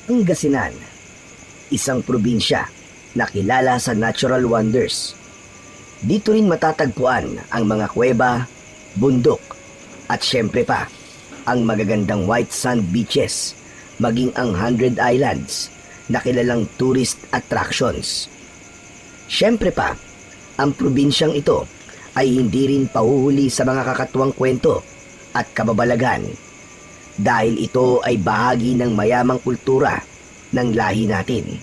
Pangasinan, isang probinsya na kilala sa natural wonders. Dito rin matatagpuan ang mga kuweba, bundok, at syempre pa, ang magagandang white sand beaches, maging ang 100 Islands na kilalang tourist attractions. Syempre pa, ang probinsyang ito ay hindi rin pahuhuli sa mga kakatuwang kwento at kababalagan dahil ito ay bahagi ng mayamang kultura ng lahi natin.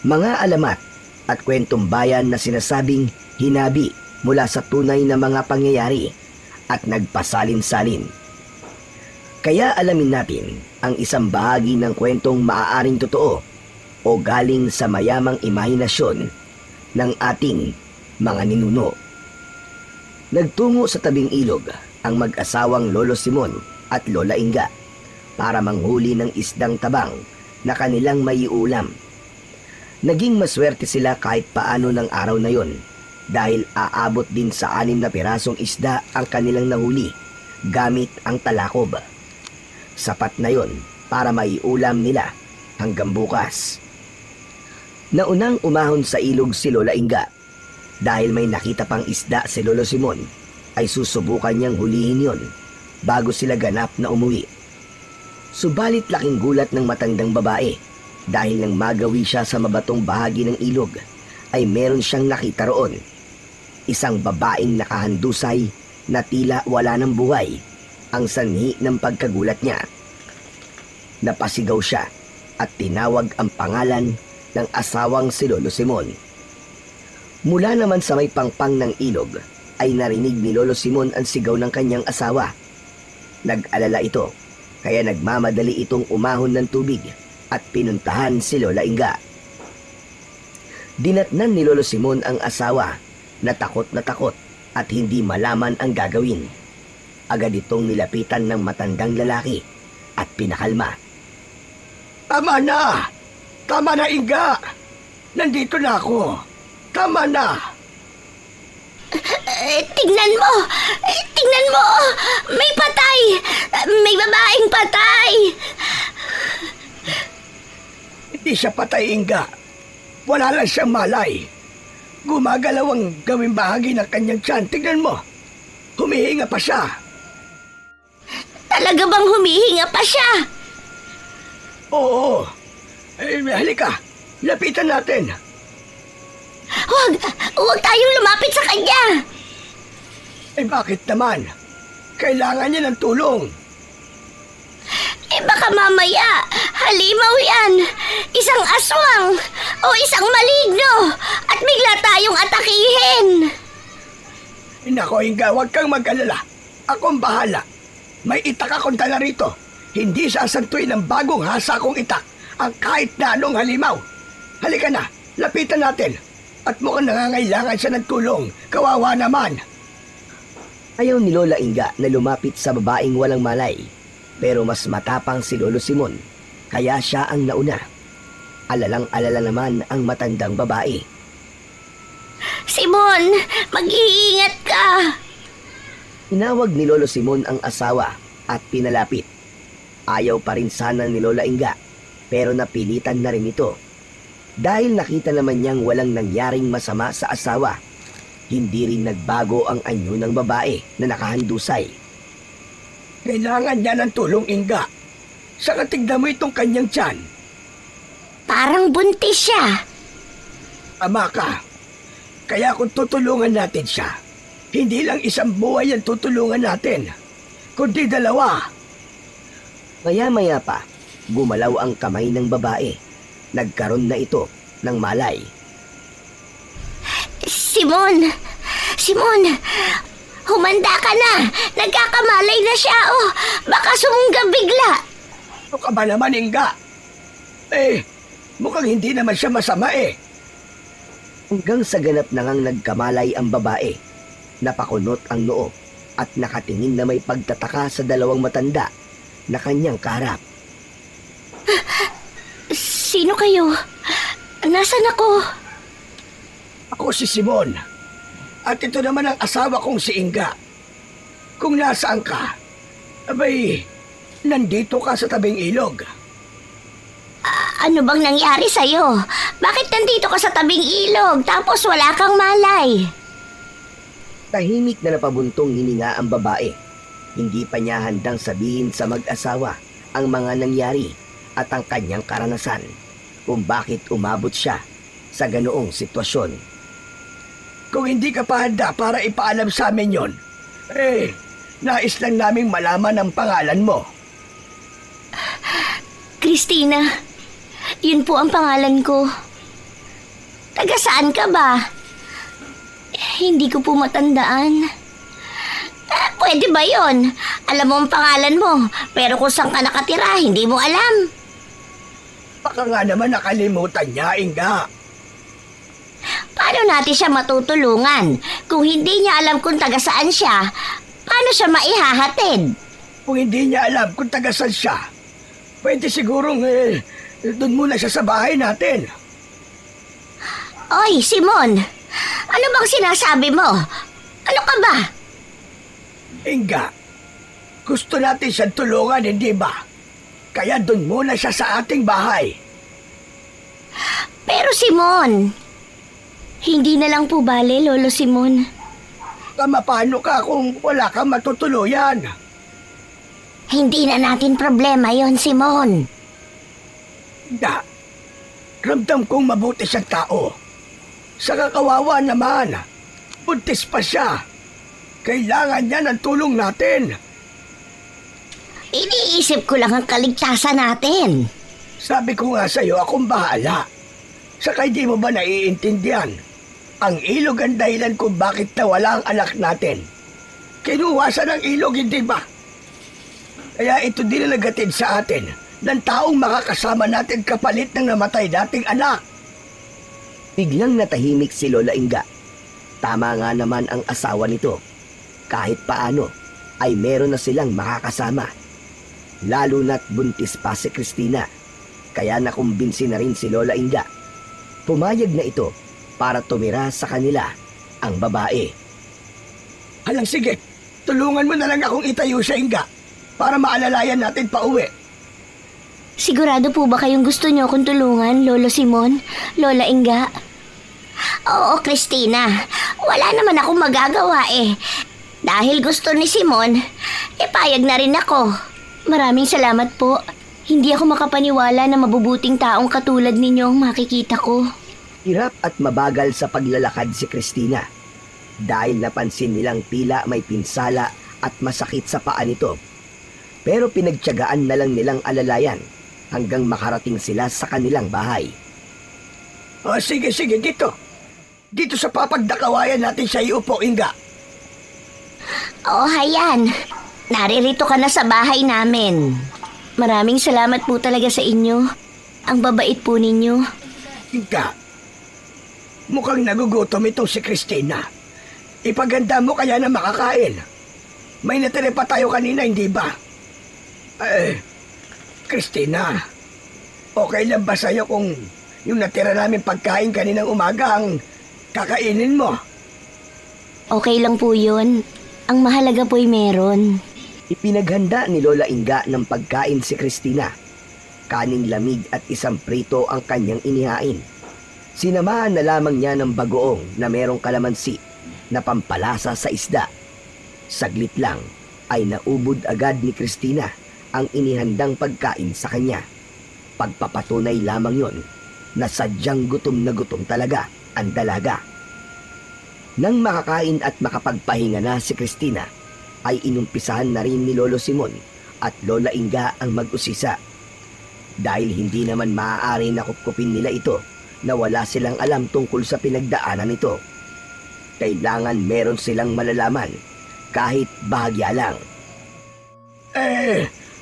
Mga alamat at kwentong bayan na sinasabing hinabi mula sa tunay na mga pangyayari at nagpasalin-salin. Kaya alamin natin ang isang bahagi ng kwentong maaaring totoo o galing sa mayamang imahinasyon ng ating mga ninuno. Nagtungo sa tabing ilog ang mag-asawang Lolo Simon at Lola Inga para manghuli ng isdang tabang na kanilang maiulam. Naging maswerte sila kahit paano ng araw na yon dahil aabot din sa 6 na pirasong isda ang kanilang nahuli gamit ang talakob. Sapat na yon para maiulam nila hanggang bukas. Naunang umahon sa ilog si Lola Inga dahil may nakita pang isda si Lolo Simon ay susubukan niyang hulihin yon bago sila ganap na umuwi. Subalit laking gulat ng matandang babae dahil nang magawi siya sa mabatong bahagi ng ilog ay meron siyang nakita roon. Isang babaeng nakahandusay na tila wala ng buhay ang sanhi ng pagkagulat niya. Napasigaw siya at tinawag ang pangalan ng asawang si Lolo Simon. Mula naman sa may pangpang ng ilog ay narinig ni Lolo Simon ang sigaw ng kanyang asawa. Nag-alala ito kaya nagmamadali itong umahon ng tubig at pinuntahan si Lola Inga. Dinatnan ni Lolo Simon ang asawa na takot at hindi malaman ang gagawin. Agad itong nilapitan ng matandang lalaki at pinakalma. Tama na! Tama na, Inga! Nandito na ako! Tama na! Tingnan mo! Tingnan mo! May patay! May babaeng patay! Hindi siya patay, Inga. Wala lang siyang malay. Gumagalaw ang gawing bahagi ng kanyang tiyan. Tignan mo! Humihinga pa siya. Talaga bang humihinga pa siya? Oo. Halika. Lapitan natin. Huwag tayong lumapit sa kanya! Bakit naman? Kailangan niya ng tulong. Baka mamaya, halimaw yan, isang aswang, o isang maligno, at bigla tayong atakihin. Nako, Inga, huwag kang mag-alala. Ako ang bahala. May itak akong dala rito. Hindi sasantuin ng bagong hasa kong itak ang kahit na anong halimaw. Halika na, lapitan natin. At mukhang nangangailangan siya ng tulong. Kawawa naman. Ayaw ni Lola Inga na lumapit sa babaeng walang malay. Pero mas matapang si Lolo Simon, kaya siya ang nauna. Alalang-alala naman ang matandang babae. Simon, mag-iingat ka! Tinawag ni Lolo Simon ang asawa at pinalapit. Ayaw pa rin sana ni Lola Inga, pero napilitan na rin ito. Dahil nakita naman niyang walang nangyaring masama sa asawa, hindi rin nagbago ang anyo ng babae na nakahandusay. Kailangan niya ng tulong, Inga. Saka tignan mo itong kanyang tiyan. Parang buntis siya. Tama ka. Kaya kung tutulungan natin siya, hindi lang isang buhay ang tutulungan natin, kundi 2. Maya-maya pa, gumalaw ang kamay ng babae. Nagkaroon na ito ng malay. Simon! Simon! Humanda ka na! Nagkakamalay na siya, oh! Baka sumunggab bigla! Ano ka ba naman, Inga? Mukhang hindi naman siya masama eh. Hanggang sa ganap na ngang nagkamalay ang babae, napakunot ang noo at nakatingin na may pagtataka sa 2 matanda na kanyang kaharap. Sino kayo? Nasaan ako? Ako si Simon. At ito naman ang asawa kong si Inga. Kung nasaan ka, abay, nandito ka sa tabing ilog. Ano bang nangyari sa'yo? Bakit nandito ka sa tabing ilog tapos wala kang malay? Tahimik na napabuntong hininga ang babae. Hindi pa niya handang sabihin sa mag-asawa ang mga nangyari at ang kanyang karanasan kung bakit umabot siya sa ganoong sitwasyon. Kung hindi ka pa handa para ipaalam sa amin yon, nais lang naming malaman ang pangalan mo. Christina, yun po ang pangalan ko. Taga saan ka ba? Hindi ko po matandaan. Pwede ba yon? Alam mo ang pangalan mo, pero kung saan ka nakatira, hindi mo alam. Baka nga naman nakalimutan niya, Inga. Paano natin siya matutulungan? Kung hindi niya alam kung taga saan siya, paano siya maihahatid? Kung hindi niya alam kung tagasan siya, pwede sigurong doon muna siya sa bahay natin. Oy, Simon! Ano bang sinasabi mo? Ano ka ba? Inga, gusto natin siyang tulungan, hindi ba? Kaya doon muna siya sa ating bahay. Pero Simon, hindi na lang po bale, Lolo Simon. Paano ka kung wala kang matutuluyan? Hindi na natin problema yon, Simon. Inga, ramdam kong mabuti siyang tao. Saka kawawa naman, buntis pa siya. Kailangan niya ng tulong natin. Iniisip ko lang ang kaligtasan natin. Sabi ko nga sa'yo, akong bahala. Saka hindi mo ba naiintindihan? Ang ilog ang dahilan kung bakit nawala ang anak natin. Kinuha siya ng ilog, hindi ba? Kaya ito dinalagatid sa atin ng taong makakasama natin kapalit ng namatay nating anak. Biglang natahimik si Lola Inga. Tama nga naman ang asawa nito. Kahit paano ay meron na silang makakasama. Lalo na't buntis pa si Christina. Kaya nakumbinsi na rin si Lola Inga. Pumayag na ito para tumira sa kanila ang babae. Alang sige, tulungan mo na lang akong itayo siya, Inga, para maalalayan natin pauwi. Sigurado po ba kayong gusto niyo akong tulungan, Lolo Simon, Lola Inga? Oo, Christina. Wala naman akong magagawa eh. Dahil gusto ni Simon, payag na rin ako. Maraming salamat po. Hindi ako makapaniwala na mabubuting taong katulad ninyo ang makikita ko. Hirap at mabagal sa paglalakad si Christina. Dahil napansin nilang tila may pinsala at masakit sa paa nito. Pero pinagtiyagaan na lang nilang alalayan hanggang makarating sila sa kanilang bahay. Sige, dito. Dito sa papagdakawayan natin siya iupo, Inga. Oo, hayan. Naririto ka na sa bahay namin. Maraming salamat po talaga sa inyo. Ang babait po ninyo. Inga, mukhang nagugutom itong si Christina. Ipaganda mo kaya na makakain. May natira pa tayo kanina, hindi ba? Christina, okay lang ba sa'yo kung yung natira namin pagkain kaninang umaga ang kakainin mo? Okay lang po yun. Ang mahalaga po'y meron. Ipinaghanda ni Lola Inga ng pagkain si Christina. Kaning lamig at isang prito ang kanyang inihain. Sinamahan na lamang niya ng bagoong na merong kalamansi na pampalasa sa isda. Saglit lang ay naubod agad ni Christina ang inihandang pagkain sa kanya. Pagpapatunay lamang yon na sadyang gutom na gutom talaga ang dalaga. Nang makakain at makapagpahinga na si Christina, ay inumpisahan na rin ni Lolo Simon at Lola Inga ang mag-usisa. Dahil hindi naman maaari na kupkupin nila ito na wala silang alam tungkol sa pinagdaanan nito. Kailangan meron silang malalaman kahit bahagya lang.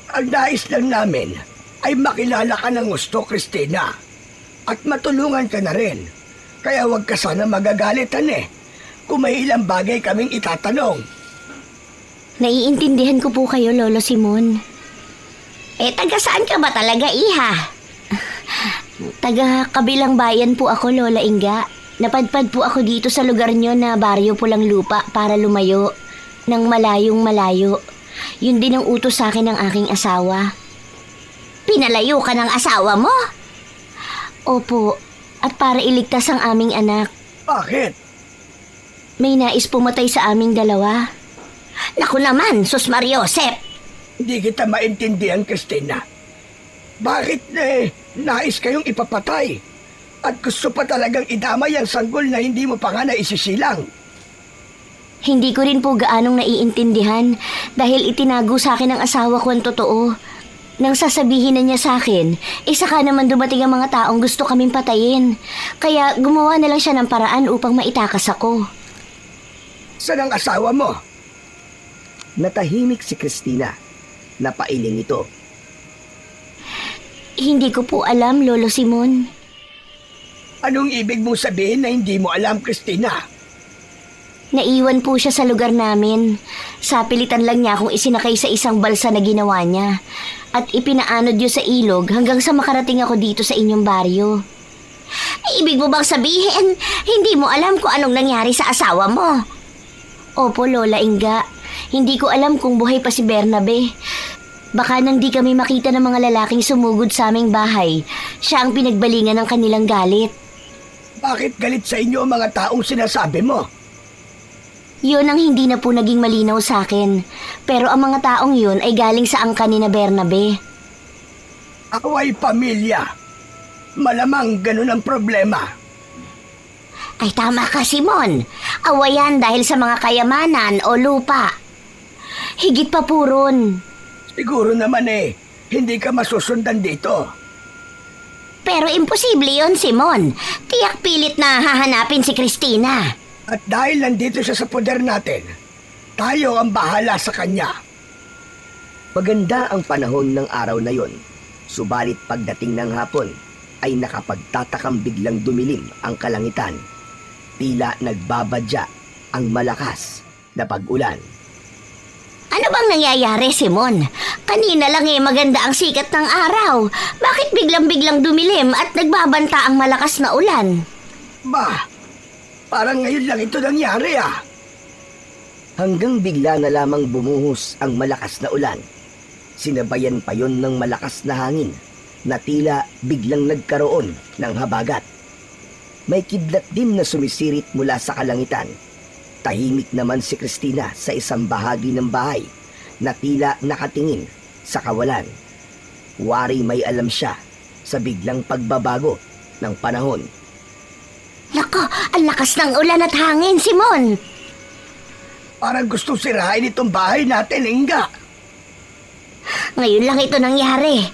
Ang nais lang namin ay makilala ka ng gusto, Christina. At matulungan ka na rin. Kaya huwag ka sana magagalitan kung may ilang bagay kaming itatanong. Naiintindihan ko po kayo, Lolo Simon. Taga saan ka ba talaga, Iha? Taga kabilang bayan po ako, Lola Inga. Napadpad po ako dito sa lugar nyo na Baryo Pulang Lupa para lumayo ng malayong malayo. Yun din ang utos sa akin ng aking asawa. Pinalayo ka ng asawa mo? Opo, at para iligtas ang aming anak. Bakit? May nais pumatay sa aming dalawa. Naku naman, Sus Mariosep! Hindi kita maintindihan, Christina. Bakit nais kayong ipapatay? At gusto pa talagang idamay ang sanggol na hindi mo pa nga naisisilang. Hindi ko rin po gaanong naiintindihan dahil itinago sa akin ng asawa ko ang totoo. Nang sasabihin na niya sa akin, saka naman dumating ang mga taong gusto kaming patayin. Kaya gumawa na lang siya ng paraan upang maitakas ako. Saan ang asawa mo? Natahimik si Christina. Napailing ito. Hindi ko po alam, Lolo Simon. Anong ibig mong sabihin na hindi mo alam, Christina? Naiwan po siya sa lugar namin. Sa pilitan lang niya akong isinakay sa isang balsa na ginawa niya. At ipinaanod yun sa ilog hanggang sa makarating ako dito sa inyong baryo. Ibig mo bang sabihin, hindi mo alam kung anong nangyari sa asawa mo? Opo, Lola Inga. Hindi ko alam kung buhay pa si Bernabe. Baka nang di kami makita ng mga lalaking sumugod sa aming bahay, siya ang pinagbalingan ng kanilang galit. Bakit galit sa inyo ang mga taong sinasabi mo? Yun ang hindi na po naging malinaw sa akin. Pero ang mga taong yun ay galing sa angkan ni na Bernabe. Away pamilya. Malamang ganun ang problema. Ay tama ka, Simon. Awayan dahil sa mga kayamanan o lupa. Higit pa po ron. Siguro naman hindi ka masusundan dito. Pero imposible yon, Simon. Tiyak pilit na hahanapin si Christina. At dahil nandito siya sa poder natin, tayo ang bahala sa kanya. Maganda ang panahon ng araw na yon. Subalit pagdating ng hapon, ay nakapagtatakang biglang dumilim ang kalangitan. Tila nagbabadya ang malakas na pag-ulan. Ano bang nangyayari, Simon? Kanina lang maganda ang sikat ng araw. Bakit biglang-biglang dumilim at nagbabanta ang malakas na ulan? Parang ngayon lang ito nangyari Hanggang bigla na lamang bumuhos ang malakas na ulan. Sinabayan pa yon ng malakas na hangin na tila biglang nagkaroon ng habagat. May kidlat din na sumisirit mula sa kalangitan. Tahimik naman si Christina sa isang bahagi ng bahay na tila nakatingin sa kawalan. Wari may alam siya sa biglang pagbabago ng panahon. Nako, ang lakas ng ulan at hangin, Simon. Parang gusto sirain itong bahay natin, Inga. Ngayon lang ito nangyari.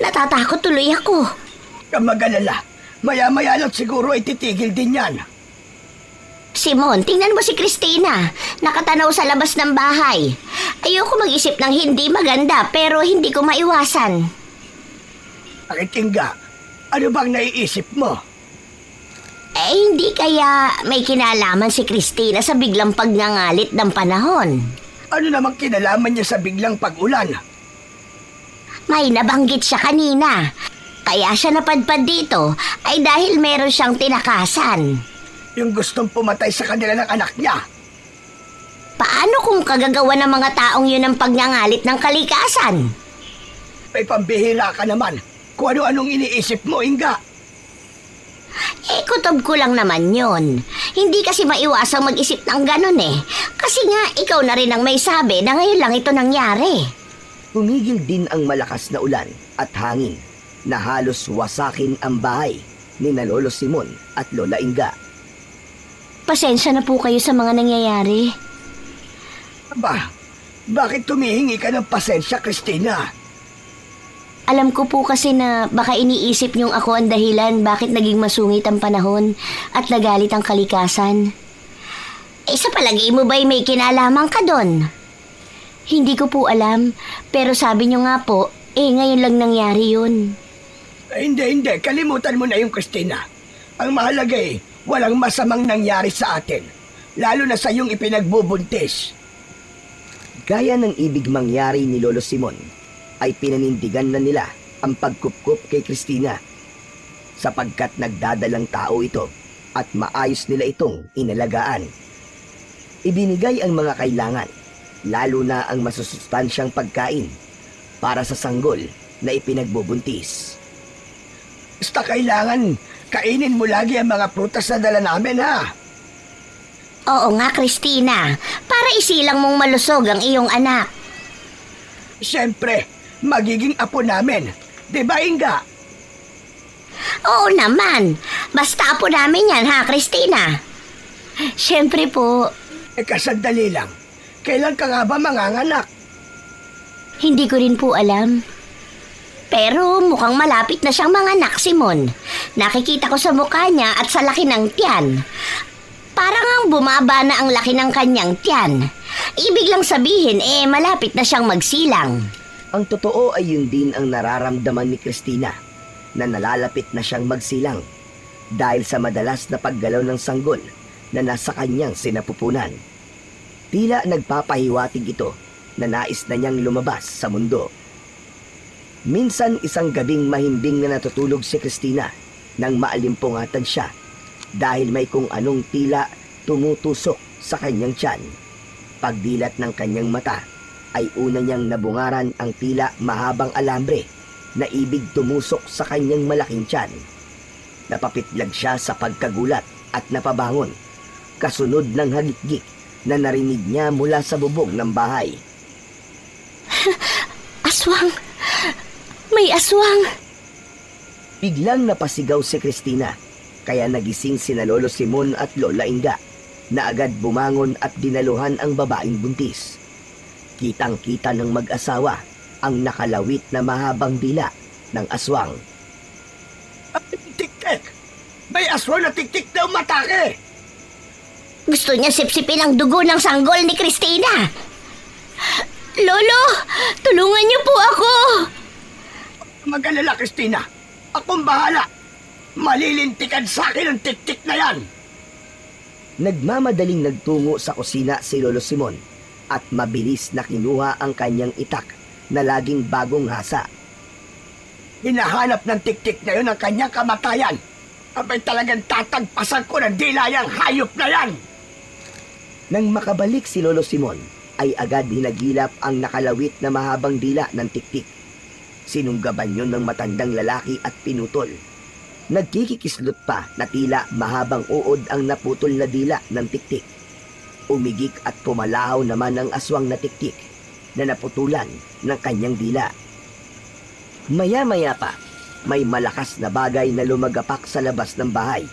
Natatakot tuloy ako. Kamagalala, maya-maya lang siguro ay titigil din yan. Simon, tingnan mo si Christina. Nakatanaw sa labas ng bahay. Ayoko mag-isip ng hindi maganda pero hindi ko maiwasan. Bakit, Inga? Ano bang naiisip mo? Hindi kaya may kinalaman si Christina sa biglang pagngangalit ng panahon. Ano namang kinalaman niya sa biglang pag-ulan? May nabanggit siya kanina. Kaya siya napadpad dito ay dahil meron siyang tinakasan. Yung gustong pumatay sa kanila ng anak niya. Paano kung kagagawa ng mga taong yun ang pagngangalit ng kalikasan? May pambihira ka naman. Kung ano-anong iniisip mo, Inga. Kutob ko lang naman yun. Hindi kasi maiwasang mag-isip ng ganun Kasi nga, ikaw na rin ang may sabi na ngayon lang ito nangyari. Tumigil din ang malakas na ulan at hangin na halos wasakin ang bahay ni na Lolo Simon at Lola Inga. Pasensya na po kayo sa mga nangyayari. Bakit tumihingi ka ng pasensya, Christina? Alam ko po kasi na baka iniisip niyong ako ang dahilan bakit naging masungit ang panahon at nagalit ang kalikasan. Sa palagay mo ba'y may kinalaman ka doon? Hindi ko po alam, pero sabi niyo nga po, ngayon lang nangyari yun. Hindi. Kalimutan mo na yung Christina. Ang mahalaga walang masamang nangyari sa atin. Lalo na sa iyong ipinagbubuntis. Gaya ng ibig mangyari ni Lolo Simon, ay pinanindigan na nila ang pagkupkup kay Christina sapagkat nagdadalang tao ito at maayos nila itong inalagaan. Ibinigay ang mga kailangan, lalo na ang masusustansyang pagkain para sa sanggol na ipinagbubuntis. Basta kailangan kainin mo lagi ang mga prutas na dala namin, ha? Oo nga, Christina. Para isilang mong malusog ang iyong anak. Siyempre, magiging apo namin. Di ba, Inga? Oo naman. Basta apo namin yan, ha, Christina? Siyempre po. Kasandali lang. Kailan ka nga ba manganganak? Hindi ko rin po alam. Pero mukhang malapit na siyang manganak, Simon. Nakikita ko sa mukha niya at sa laki ng tiyan. Parang ang bumaba na ang laki ng kanyang tiyan. Ibig lang sabihin, malapit na siyang magsilang. Ang totoo ay yun din ang nararamdaman ni Christina, na nalalapit na siyang magsilang dahil sa madalas na paggalaw ng sanggol na nasa kanyang sinapupunan. Tila nagpapahiwatig ito na nais na niyang lumabas sa mundo. Minsan isang gabing mahimbing na natutulog si Christina nang maalimpungatan siya dahil may kung anong tila tumutusok sa kanyang tiyan. Pagdilat ng kanyang mata ay una niyang nabungaran ang tila mahabang alambre na ibig tumusok sa kanyang malaking tiyan. Napapitlag siya sa pagkagulat at napabangon, kasunod ng hagikgik na narinig niya mula sa bubong ng bahay. Aswang! May aswang! Biglang napasigaw si Christina, kaya nagising sina Lolo Simon at Lola Inga, na agad bumangon at dinaluhan ang babaeng buntis. Kitang-kita ng mag-asawa ang nakalawit na mahabang dila ng aswang. Tik-tik! May aswang na tik-tik na umatake! Gusto niya sipsipin ang dugo ng sanggol ni Christina. Lolo, tulungan niyo po ako. Mag-alala, Christina. Akong bahala. Malilintikan sa akin ang tik-tik na yan. Nagmamadaling nagtungo sa kusina si Lolo Simon at mabilis na kinuha ang kanyang itak na laging bagong hasa. Hinahanap ng tik-tik na yun ang kanyang kamatayan. Abay talagang tatagpasan ko ng dila yang hayop na yan. Nang makabalik si Lolo Simon, ay agad hinagilap ang nakalawit na mahabang dila ng tik-tik. Sinunggaban yun ng matandang lalaki at pinutol. Nagkikikislot pa na tila mahabang uod ang naputol na dila ng tik-tik. Umigik at pumalahaw naman ang aswang na tik-tik na naputulan ng kanyang dila. Maya-maya pa, may malakas na bagay na lumagapak sa labas ng bahay.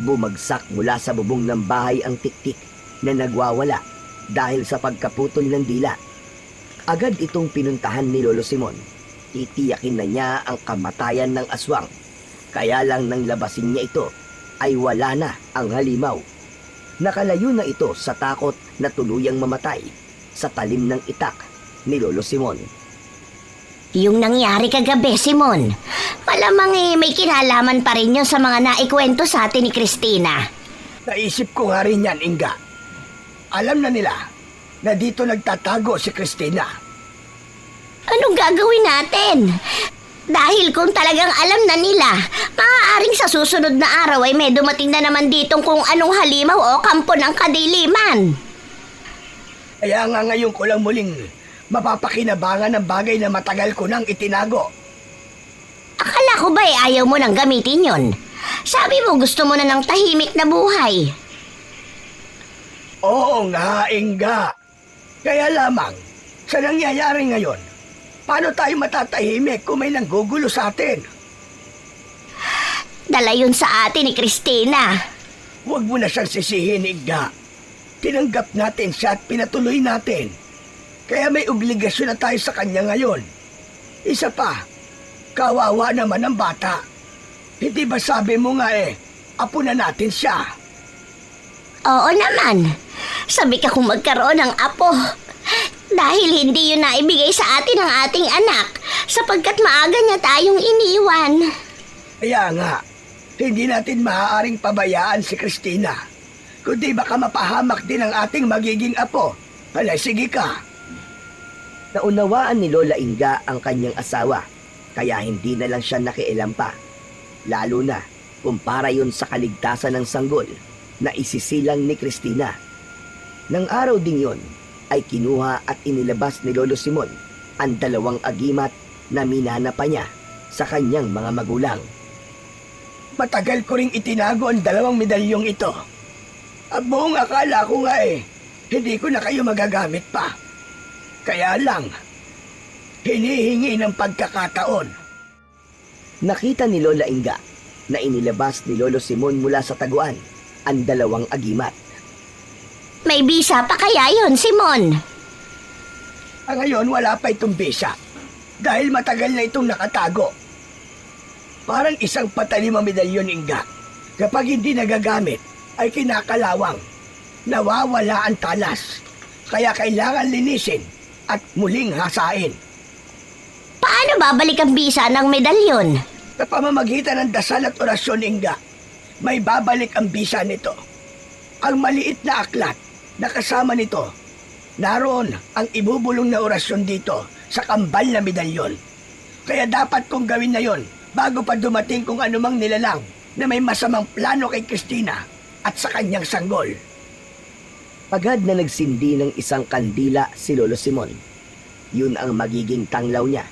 Bumagsak mula sa bubong ng bahay ang tik-tik na nagwawala dahil sa pagkaputol ng dila. Agad itong pinuntahan ni Lolo Simon. Titiyakin na niya ang kamatayan ng aswang. Kaya lang nang labasin niya ito, ay wala na ang halimaw. Nakalayo na ito sa takot na tuluyang mamatay sa talim ng itak ni Lolo Simon. Yung nangyari kagabi, Simon, malamang may kinalaman pa rin yun sa mga naikwento sa atin ni Christina. Naisip ko nga rin yan, Inga. Alam na nila na dito nagtatago si Christina. Anong gagawin natin? Dahil kung talagang alam na nila, maaaring sa susunod na araw ay may dumating na naman ditong kung anong halimaw o kampo ng kadiliman. Kaya nga ngayon ko lang muling mapapakinabangan ng bagay na matagal ko nang itinago. Akala ko ba ayaw mo nang gamitin yon? Sabi mo gusto mo na ng tahimik na buhay. Oo nga, Inga. Kaya lamang, sa nangyayari ngayon, paano tayo matatahimik kung may nanggugulo sa atin? Dala yun sa atin ni Christina. Huwag mo na siyang sisihin, Inga. Tinanggap natin siya at pinatuloy natin. Kaya may obligasyon na tayo sa kanya ngayon. Isa pa, kawawa naman ang bata. Hindi ba sabi mo nga apo na natin siya? Oo naman. Sabi ka kung magkaroon ng apo. Dahil hindi yun naibigay sa atin ng ating anak sapagkat maaga niya tayong iniwan. Kaya nga, hindi natin maaaring pabayaan si Christina. Kundi baka mapahamak din ang ating magiging apo. Hala, sige ka. Naunawaan ni Lola Inga ang kanyang asawa, kaya hindi na lang siya nakialam pa. Lalo na kumpara yun sa kaligtasan ng sanggol na isisilang ni Christina. Nang araw ding yon, ay kinuha at inilabas ni Lolo Simon ang 2 agimat na minana pa niya sa kanyang mga magulang. Matagal ko ring itinago ang 2 medalyong ito. Ang buong akala ko nga hindi ko na kayo magagamit pa. Kaya lang, hinihingi ng pagkakataon. Nakita ni Lola Inga na inilabas ni Lolo Simon mula sa taguan ang 2 agimat. May bisa pa kaya yun, Simon? Ngayon wala pa itong bisa dahil matagal na itong nakatago. Parang isang patalim ang medalyon, Inga. Kapag hindi nagagamit, ay kinakalawang. Nawawala ang talas. Kaya kailangan linisin at muling hasain. Paano babalik ang bisa ng medalyon? Sa pamamagitan ng dasal at orasyon, Inga, may babalik ang bisa nito. Ang maliit na aklat na kasama nito, naroon ang ibubulong na orasyon dito sa kambal na medalyon. Kaya dapat kong gawin na yon bago pa dumating kung anumang nilalang na may masamang plano kay Cristina at sa kanyang sanggol. Agad na nagsindi ng isang kandila si Lolo Simon. Yun ang magiging tanglaw niya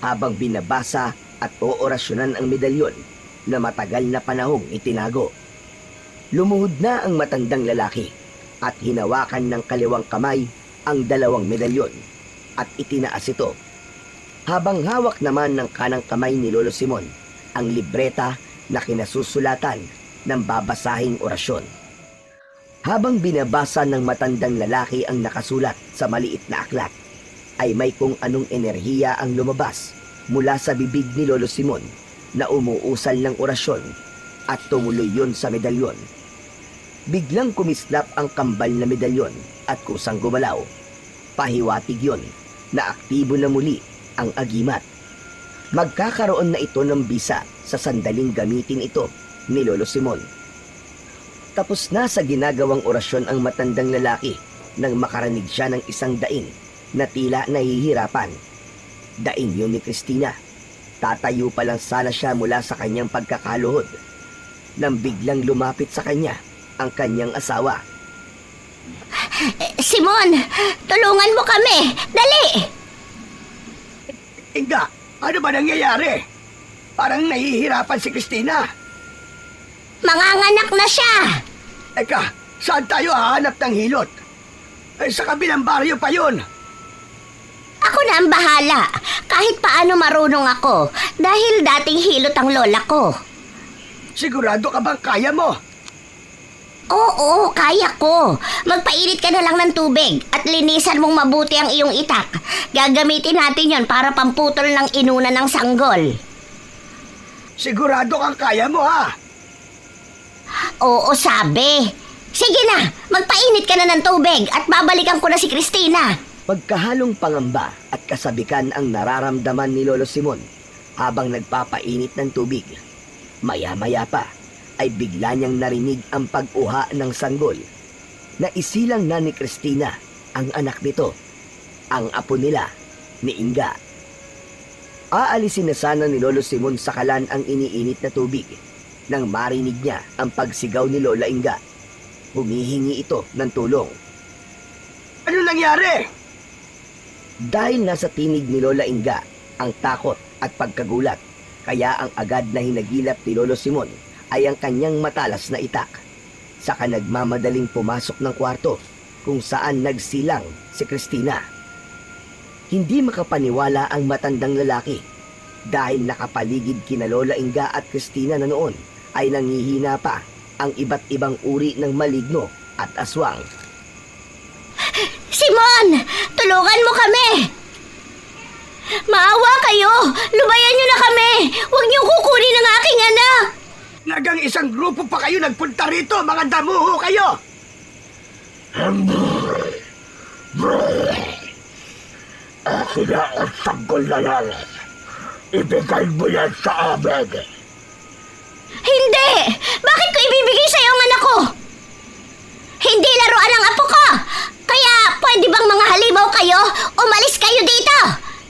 habang binabasa at oorasyonan ang medalyon na matagal na panahong itinago. Lumuhod na ang matandang lalaki at hinawakan ng kaliwang kamay ang 2 medalyon at itinaas ito. Habang hawak naman ng kanang kamay ni Lolo Simon ang libreta na kinasusulatan ng babasahing orasyon. Habang binabasa ng matandang lalaki ang nakasulat sa maliit na aklat, ay may kung anong enerhiya ang lumabas mula sa bibig ni Lolo Simon na umuusal ng orasyon at tumuloy yun sa medalyon. Biglang kumislap ang kambal na medalyon at kusang gumalaw. Pahiwatig yun na aktibo na muli ang agimat. Magkakaroon na ito ng bisa sa sandaling gamitin ito ni Lolo Simon. Tapos na sa ginagawang orasyon ang matandang lalaki nang makarinig siya ng isang daing na tila nahihirapan. Daing yun ni Cristina. Tatayo pa lang sana siya mula sa kanyang pagkakaluhod nang biglang lumapit sa kanya ang kanyang asawa. Simon, tulungan mo kami! Dali! Inga, ano ba nangyayari? Parang nahihirapan si Cristina. Manganganak na siya! Eka, saan tayo hahanap ng hilot? Sa kabilang baryo pa yun. Ako na ang bahala. Kahit paano marunong ako. Dahil dating hilot ang lola ko. Sigurado ka bang kaya mo? Oo, kaya ko. Magpainit ka na lang ng tubig at linisan mong mabuti ang iyong itak. Gagamitin natin yon para pamputol ng inuna ng sanggol. Sigurado kang kaya mo, ha? Oo, sabi. Sige na, magpainit ka na ng tubig at babalikan ko na si Cristina. Pagkahalong pangamba at kasabikan ang nararamdaman ni Lolo Simon habang nagpapainit ng tubig. Maya-maya pa ay bigla niyang narinig ang pag-uha ng sanggol na isilang na ni Cristina ang anak nito, ang apo nila ni Inga. Aalisin na sana ni Lolo Simon sa kalan ang iniinit na tubig nang marinig niya ang pagsigaw ni Lola Inga. Humihingi ito ng tulong. Ano nangyari? Dahil nasa tinig ni Lola Inga ang takot at pagkagulat, kaya ang agad na hinagilap ni Lolo Simon ay ang kanyang matalas na itak. Saka nagmamadaling pumasok ng kwarto kung saan nagsilang si Cristina. Hindi makapaniwala ang matandang lalaki dahil nakapaligid kina Lola Inga at Cristina na noon ay nangihina pa ang iba't ibang uri ng maligno at aswang. Simon, tulungan mo kami! Maawa kayo! Lubayan niyo na kami! Huwag niyo kukunin ang aking anak! Nagang isang grupo pa kayo nagpunta rito, mga damuho kayo! Akin na ang sanggol na yan. Ibigay mo yan sa amin. Hindi! Bakit ko ibibigay sa'yo ang anak ko? Hindi laruan ang apo ko! Kaya pwede bang mga halimaw kayo? Umalis kayo dito!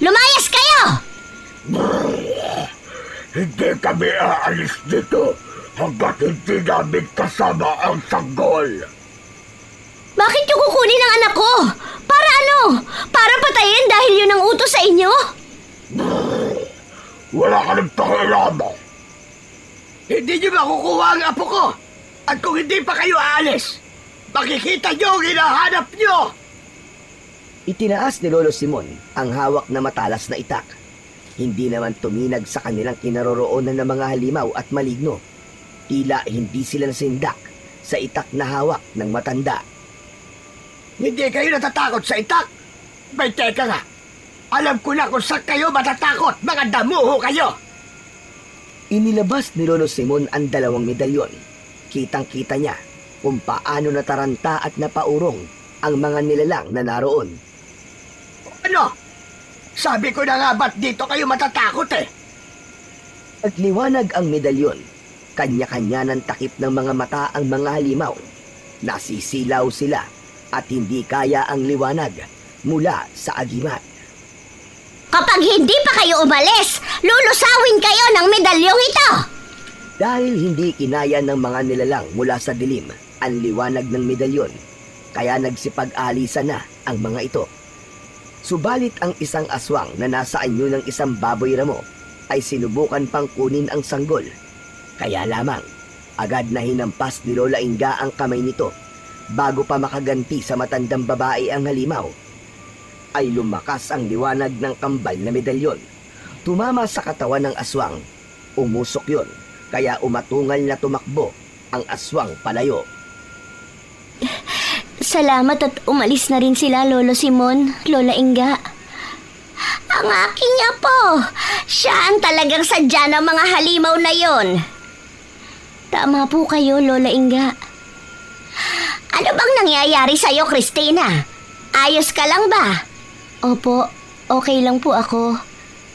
Lumayas kayo! Hindi kami aalis dito hanggat hindi namin kasama ang sanggol. Bakit niyo kukunin ang anak ko? Para ano? Para patayin dahil yun ang utos sa inyo? Wala ka ng pakialam. Hindi niyo makukuha ang apo ko. At kung hindi pa kayo aalis, makikita niyo ang hinahanap niyo. Itinaas ni Lolo Simon ang hawak na matalas na itak. Hindi naman tuminag sa kanilang kinaroroonan ng mga halimaw at maligno. Tila hindi sila nasindak sa itak na hawak ng matanda. Hindi kayo natatakot sa itak? May teka nga. Alam ko na kung saan kayo matatakot, mga damuho kayo. Inilabas ni Lolo Simon ang 2 medalyon. Kitang-kita niya kung paano nataranta at napaurong ang mga nilalang na naroon. Ano? Sabi ko na nga ba't dito kayo matatakot eh? Nagliwanag ang medalyon. Kanya-kanya ng takip ng mga mata ang mga halimaw. Nasisilaw sila at hindi kaya ang liwanag mula sa agimat. Kapag hindi pa kayo umalis, lulusawin kayo ng medalyong ito! Dahil hindi kinaya ng mga nilalang mula sa dilim ang liwanag ng medalyon, kaya nagsipag-alisan na ang mga ito. Subalit ang isang aswang na nasa anyo ng isang baboy ramo ay sinubukan pang kunin ang sanggol. Kaya lamang, agad na hinampas ni Lola Inga ang kamay nito bago pa makaganti sa matandang babae ang halimaw. Ay lumakas ang liwanag ng kambal na medalyon. Tumama sa katawan ng aswang. Umusok yon, kaya umatungal na tumakbo ang aswang palayo. Salamat at umalis na rin sila, Lolo Simon, Lola Inga. Ang aking apo, siya ang talagang sadya ng mga halimaw na yon. Tama po kayo, Lola Inga. Ano bang nangyayari sa'yo, Christina? Ayos ka lang ba? Opo, okay lang po ako.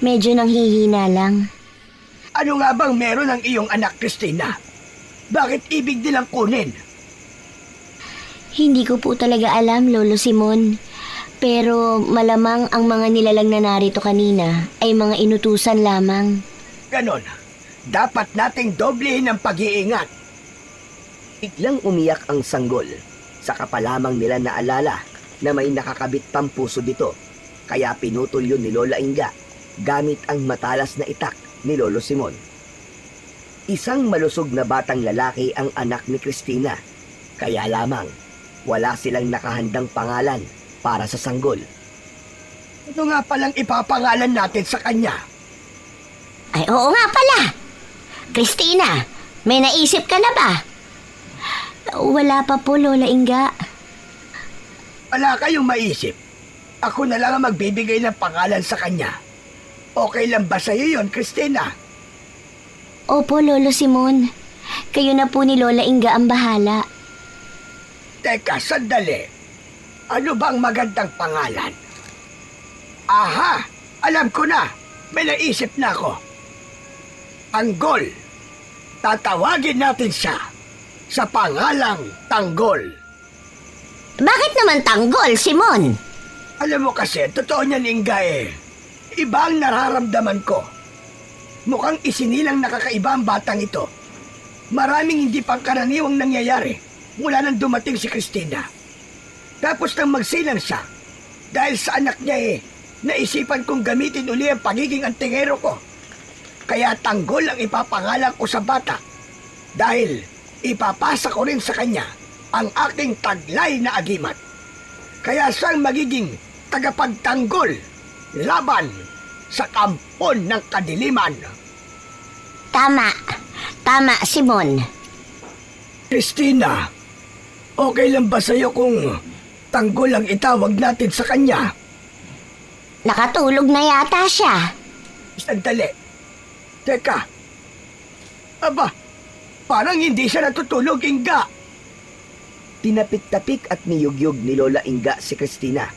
Medyo nanghihina lang. Ano nga bang meron ang iyong anak, Christina? Bakit ibig nilang kunin? Hindi ko po talaga alam, Lolo Simon. Pero malamang ang mga nilalang na narito kanina ay mga inutusan lamang. Ganon. Dapat nating doblehin ang pag-iingat. Biglang umiyak ang sanggol. Saka pa lamang nila naalala na may nakakabit pang puso dito. Kaya pinutol yun ni Lola Inga gamit ang matalas na itak ni Lolo Simon. Isang malusog na batang lalaki ang anak ni Christina. Kaya lamang, wala silang nakahandang pangalan para sa sanggol. Ano nga palang ipapangalan natin sa kanya? Ay, oo nga pala. Christina, may naisip ka na ba? Wala pa po, Lola Inga. Wala kayong maisip. Ako na lang ang magbibigay ng pangalan sa kanya. Okay lang ba sa'yo yun, Christina? Opo, Lolo Simon. Kayo na po ni Lola Inga ang bahala. Teka, sandali. Ano bang magandang pangalan? Aha! Alam ko na! May naisip na ako. Tanggol. Tatawagin natin siya sa pangalang Tanggol. Bakit naman tanggol, Simon? Alam mo kasi, totoo niyan, Inga eh. Iba ang nararamdaman ko. Mukhang isinilang nakakaiba ang batang ito. Maraming hindi pangkaraniwang nangyayari mula nang dumating si Christina. Tapos nang magsilang siya, dahil sa anak niya naisipan kong gamitin uli ang pagiging antingero ko. Kaya Tanggol ang ipapangalan ko sa bata. Dahil ipapasa ko rin sa kanya ang aking taglay na agimat. Kaya siyang magiging tagapagtanggol laban sa kampon ng kadiliman. Tama. Tama, Simon. Christina, okay lang ba sa'yo kung Tanggol ang itawag natin sa kanya? Nakatulog na yata siya. Sandali. Teka. Aba, parang hindi siya natutulog, Inga. Tinapik-tapik at niyugyug ni Lola Inga si Christina.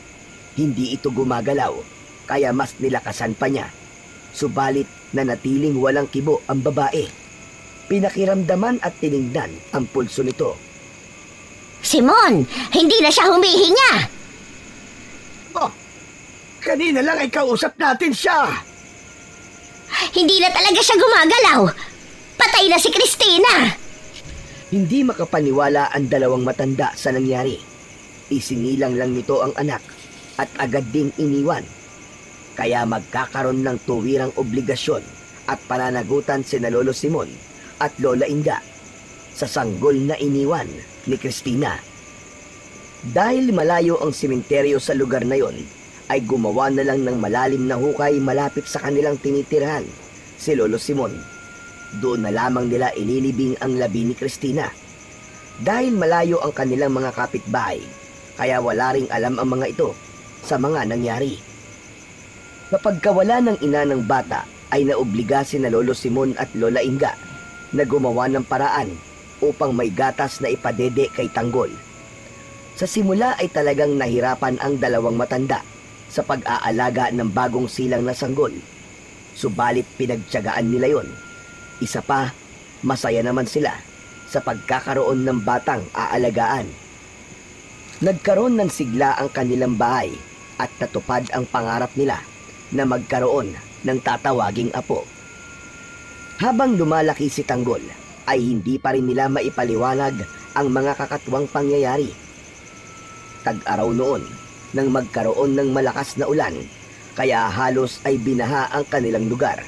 Hindi ito gumagalaw, kaya mas nilakasan pa niya. Subalit nanatiling walang kibo ang babae. Pinakiramdaman at tiningnan ang pulso nito. Simon, hindi na siya humihinga. Oh, kanina lang ay kausap natin siya. Hindi na talaga siya gumagalaw. Patay na si Christina. Hindi makapaniwala ang dalawang matanda sa nangyari. Isinilang lang nito ang anak at agad ding iniwan. Kaya magkakaroon ng tuwirang obligasyon at pananagutan sina Lolo Simon at Lola Inga sa sanggol na iniwan ni Cristina. Dahil malayo ang sementeryo sa lugar na yon, ay gumawa na lang ng malalim na hukay malapit sa kanilang tinitirhan, si Lolo Simon. Doon na lamang nila ililibing ang labi ni Cristina. Dahil malayo ang kanilang mga kapitbahay, kaya wala ring alam ang mga ito sa mga nangyari. Kapag kawala ng ina ng bata, ay naobliga si na Lolo Simon at Lola Inga na gumawa ng paraan upang may gatas na ipadede kay Tanggol. Sa simula ay talagang nahirapan ang dalawang matanda sa pag-aalaga ng bagong silang na sanggol. Subalit pinagtiyagaan nila yon. Isa pa, masaya naman sila sa pagkakaroon ng batang aalagaan. Nagkaroon ng sigla ang kanilang bahay at natupad ang pangarap nila na magkaroon ng tatawaging apo. Habang lumalaki si Tanggol, ay hindi pa rin nila maipaliwanag ang mga kakatwang pangyayari. Tag-araw noon nang magkaroon ng malakas na ulan, kaya halos ay binaha ang kanilang lugar.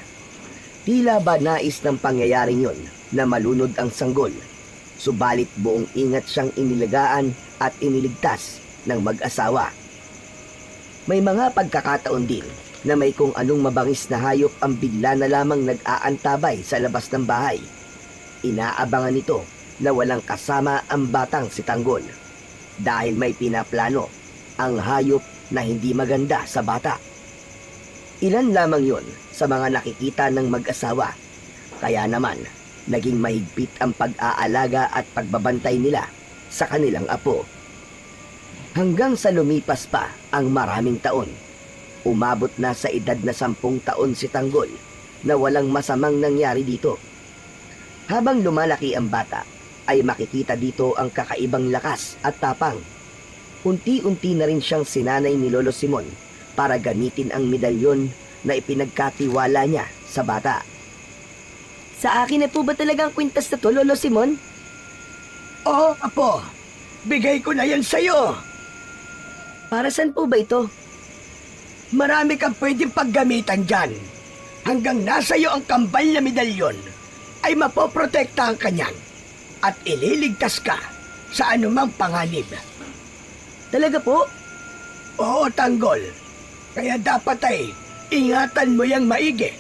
Tila ba nais ng pangyayaring yon na malunod ang sanggol, subalit buong ingat siyang inilagaan at iniligtas ng mag-asawa. May mga pagkakataon din na may kung anong mabangis na hayop ang bigla na lamang nag-aantabay sa labas ng bahay. Inaabangan nito na walang kasama ang batang si Tanggol dahil may pinaplano ang hayop na hindi maganda sa bata. Ilan lamang yon sa mga nakikita ng mag-asawa, kaya naman naging mahigpit ang pag-aalaga at pagbabantay nila sa kanilang apo. Hanggang sa lumipas pa ang maraming taon, umabot na sa edad na 10 taon si Tanggol na walang masamang nangyari dito. Habang lumalaki ang bata, ay makikita dito ang kakaibang lakas at tapang. Unti-unti na rin siyang sinanay ni Lolo Simon para gamitin ang medalyon na ipinagkatiwala niya sa bata. Sa akin na po ba talagang kwintas na to, Lolo Simon? Oo, apo. Bigay ko na yan sa'yo. Para saan po ba ito? Marami kang pwedeng paggamitan dyan. Hanggang nasa iyo ang kambal na medalyon, ay mapoprotektahan ka niyan at ililigtas ka sa anumang panganib. Talaga po? Oo, Tanggol. Kaya dapat ay ingatan mo yang maigi.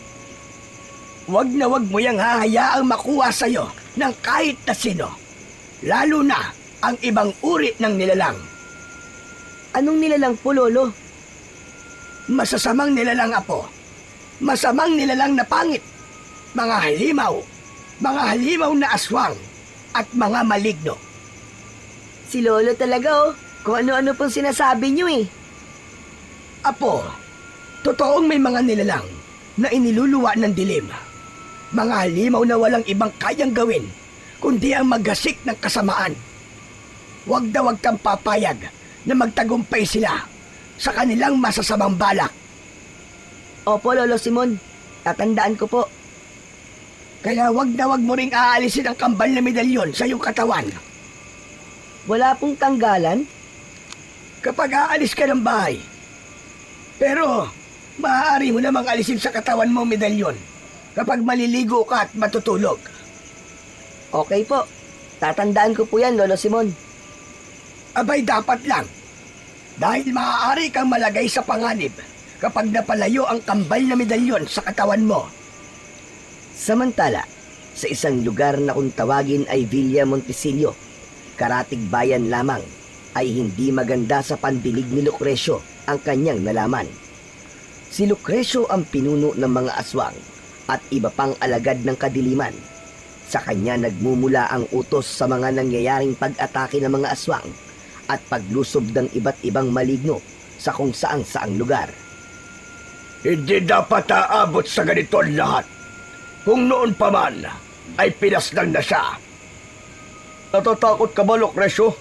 Wag na wag mo yang hahayaang makuha sa'yo ng kahit na sino. Lalo na ang ibang uri ng nilalang. Anong nilalang po, Lolo? Masasamang nilalang, apo. Masamang nilalang na pangit. Mga halimaw na aswang at mga maligno. Si Lolo talaga kung ano-ano pong sinasabi niyo eh. Apo, totoong may mga nilalang na iniluluwa ng dilim. Mga halimaw na walang ibang kayang gawin kundi ang maggasik ng kasamaan. Huwag na huwag kang papayag na magtagumpay sila sa kanilang masasamang balak. Opo, Lolo Simon. Tatandaan ko po. Kaya huwag na huwag mo ring aalisin ang kambal na medalyon sa iyong katawan. Wala pong tanggalan? Kapag aalis ka ng bahay. Pero, maaari mo namang alisin sa katawan mo ang medalyon kapag maliligo ka at matutulog. Okay po. Tatandaan ko po yan, Lolo Simon. Abay, dapat lang. Dahil maaari kang malagay sa panganib kapag napalayo ang kambal na medalyon sa katawan mo. Samantala, sa isang lugar na kung tawagin ay Villa Montesillo, karatig bayan lamang, ay hindi maganda sa pandinig ni Lucrecio ang kanyang nalaman. Si Lucrecio ang pinuno ng mga aswang at iba pang alagad ng kadiliman. Sa kanya nagmumula ang utos sa mga nangyayaring pag-atake ng mga aswang at paglusob ng iba't ibang maligno sa kung saang lugar. Hindi dapat aabot sa ganito lahat. Kung noon pa man, ay pinaslang na siya. Natatakot ka ba, Lucrecio?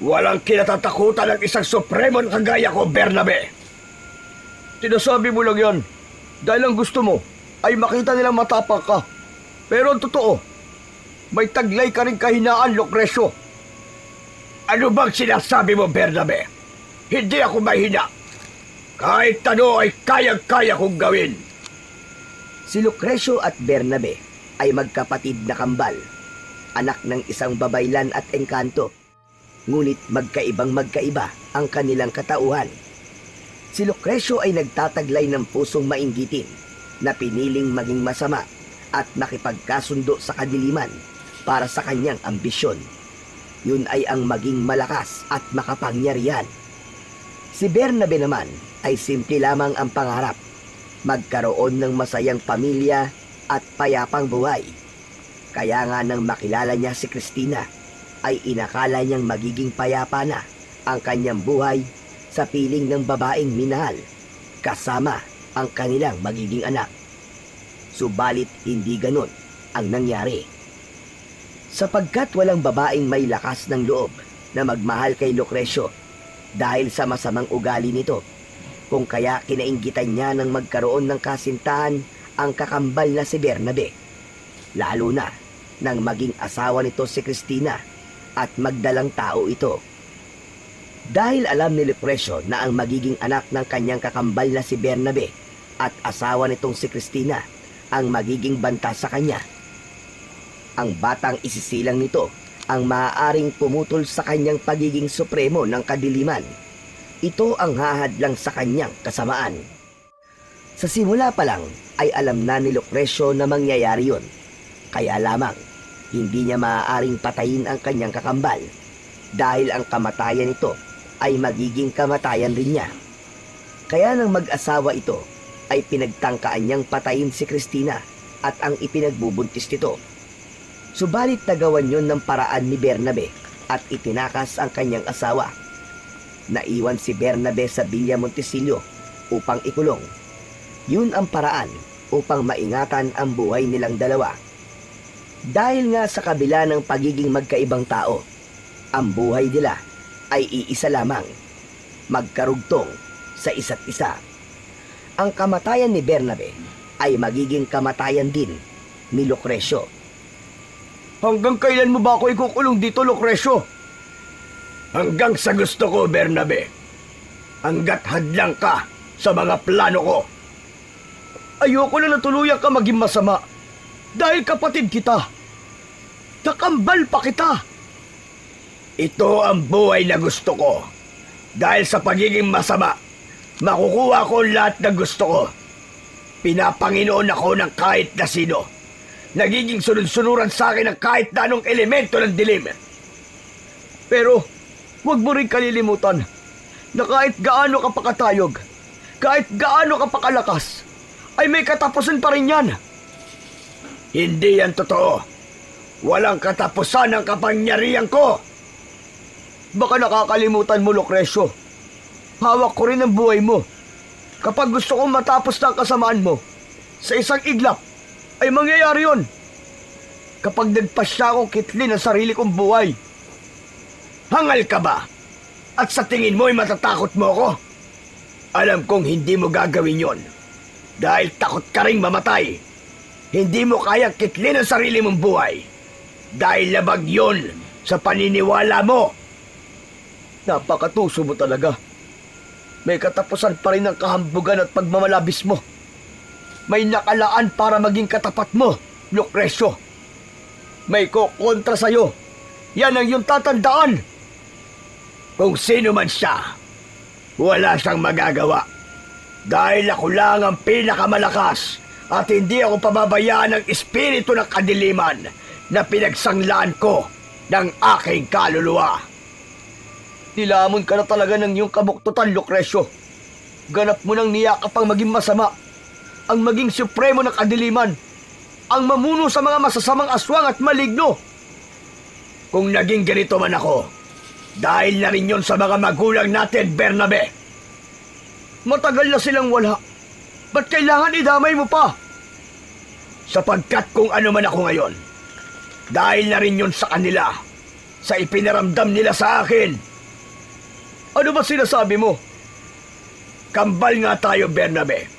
Walang kinatatakutan ng isang supremo na kagaya ko, Bernabe. Tinasabi mo lang yan dahil ang gusto mo ay makita nilang matapang ka. Pero ang totoo, may taglay ka rin kahinaan, Lucrecio. Ano bang sinasabi mo, Bernabe? Hindi ako mahina. Kahit ano ay kayang-kaya kong gawin. Si Lucrecio at Bernabe ay magkapatid na kambal, anak ng isang babaylan at engkanto. Ngunit magkaiba ang kanilang katauhan. Si Lucrecio ay nagtataglay ng pusong mainggitin na piniling maging masama at nakipagkasundo sa kadiliman para sa kanyang ambisyon. Yun ay ang maging malakas at makapangyarihan. Si Bernabe naman ay simple lamang ang pangarap, magkaroon ng masayang pamilya at payapang buhay. Kaya nga nang makilala niya si Cristina, ay inakala niyang magiging payapa na ang kanyang buhay sa piling ng babaeng minahal, kasama ang kanilang magiging anak. Subalit hindi ganon ang nangyari. Sapagkat walang babaeng may lakas ng loob na magmahal kay Lucrecio dahil sa masamang ugali nito, kung kaya kinainggitan niya ng magkaroon ng kasintahan ang kakambal na si Bernabe, lalo na nang maging asawa nito si Cristina at magdalang tao ito. Dahil alam ni Lucrecio na ang magiging anak ng kanyang kakambal na si Bernabe at asawa nitong si Cristina ang magiging banta sa kanya, ang batang isisilang nito ang maaaring pumutol sa kanyang pagiging supremo ng kadiliman. Ito ang hahadlang sa kanyang kasamaan. Sa simula pa lang ay alam na ni Lucrecio na mangyayari yun. Kaya lamang, hindi niya maaaring patayin ang kanyang kakambal dahil ang kamatayan nito ay magiging kamatayan rin niya. Kaya nang mag-asawa ito, ay pinagtangkaan niyang patayin si Cristina at ang ipinagbubuntis nito. Subalit nagawan yon ng paraan ni Bernabe at itinakas ang kanyang asawa. Naiwan si Bernabe sa Villa Montesillo upang ikulong. Yun ang paraan upang maingatan ang buhay nilang dalawa. Dahil nga sa kabila ng pagiging magkaibang tao, ang buhay nila ay iisa lamang, magkarugtong sa isa't isa. Ang kamatayan ni Bernabe ay magiging kamatayan din ni Lucrecio. Hanggang kailan mo ba ako ikukulong dito, Lucrecio? Hanggang sa gusto ko, Bernabe. Hanggat hadlang ka sa mga plano ko. Ayoko na natuluyan ka maging masama dahil kapatid kita. Nakambal pa kita. Ito ang buhay na gusto ko. Dahil sa pagiging masama, makukuha ko lahat na gusto ko. Pinapanginoon ako ng kahit na sino. Nagiging sunod-sunuran sa akin ng kahit na anong elemento ng dilim. Pero, huwag mo rin kalilimutan na kahit gaano ka pakatayog, kahit gaano ka pakalakas, ay may katapusan pa rin yan. Hindi yan totoo. Walang katapusan ang kapangyarihan ko. Baka nakakalimutan mo, Lucrecio. Hawak ko rin ang buhay mo. Kapag gusto kong matapos na ang kasamaan mo, sa isang iglap, ay mangyayari yun. Kapag nagpasya akong kitlin ang sarili kong buhay. Hangal ka ba? At sa tingin mo ay matatakot mo ako? Alam kong hindi mo gagawin yon. Dahil takot ka ring mamatay. Hindi mo kayang kitlin ang sarili mong buhay. Dahil labag yon sa paniniwala mo. Napakatuso mo talaga. May katapusan pa rin ang kahambugan at pagmamalabis mo. May nakalaan para maging katapat mo, Lucrecio. May kukontra sa'yo. Yan ang iyong tatandaan. Kung sino man siya, wala siyang magagawa. Dahil ako lang ang pinakamalakas at hindi ako pababayaan ng espiritu ng kadiliman na pinagsanglaan ko ng aking kaluluwa. Nilamon ka na talaga ng iyong kabuktutan, Lucrecio. Ganap mo nang niyakap ang maging masama, ang maging supremo ng kadiliman, ang mamuno sa mga masasamang aswang at maligno. Kung naging ganito man ako, dahil na rin yun sa mga magulang natin, Bernabe. Matagal na silang wala. Ba't kailangan idamay mo pa? Sapagkat kung ano man ako ngayon, dahil na rin yun sa kanila, sa ipinaramdam nila sa akin. Ano ba sinasabi mo? Kambal nga tayo, Bernabe.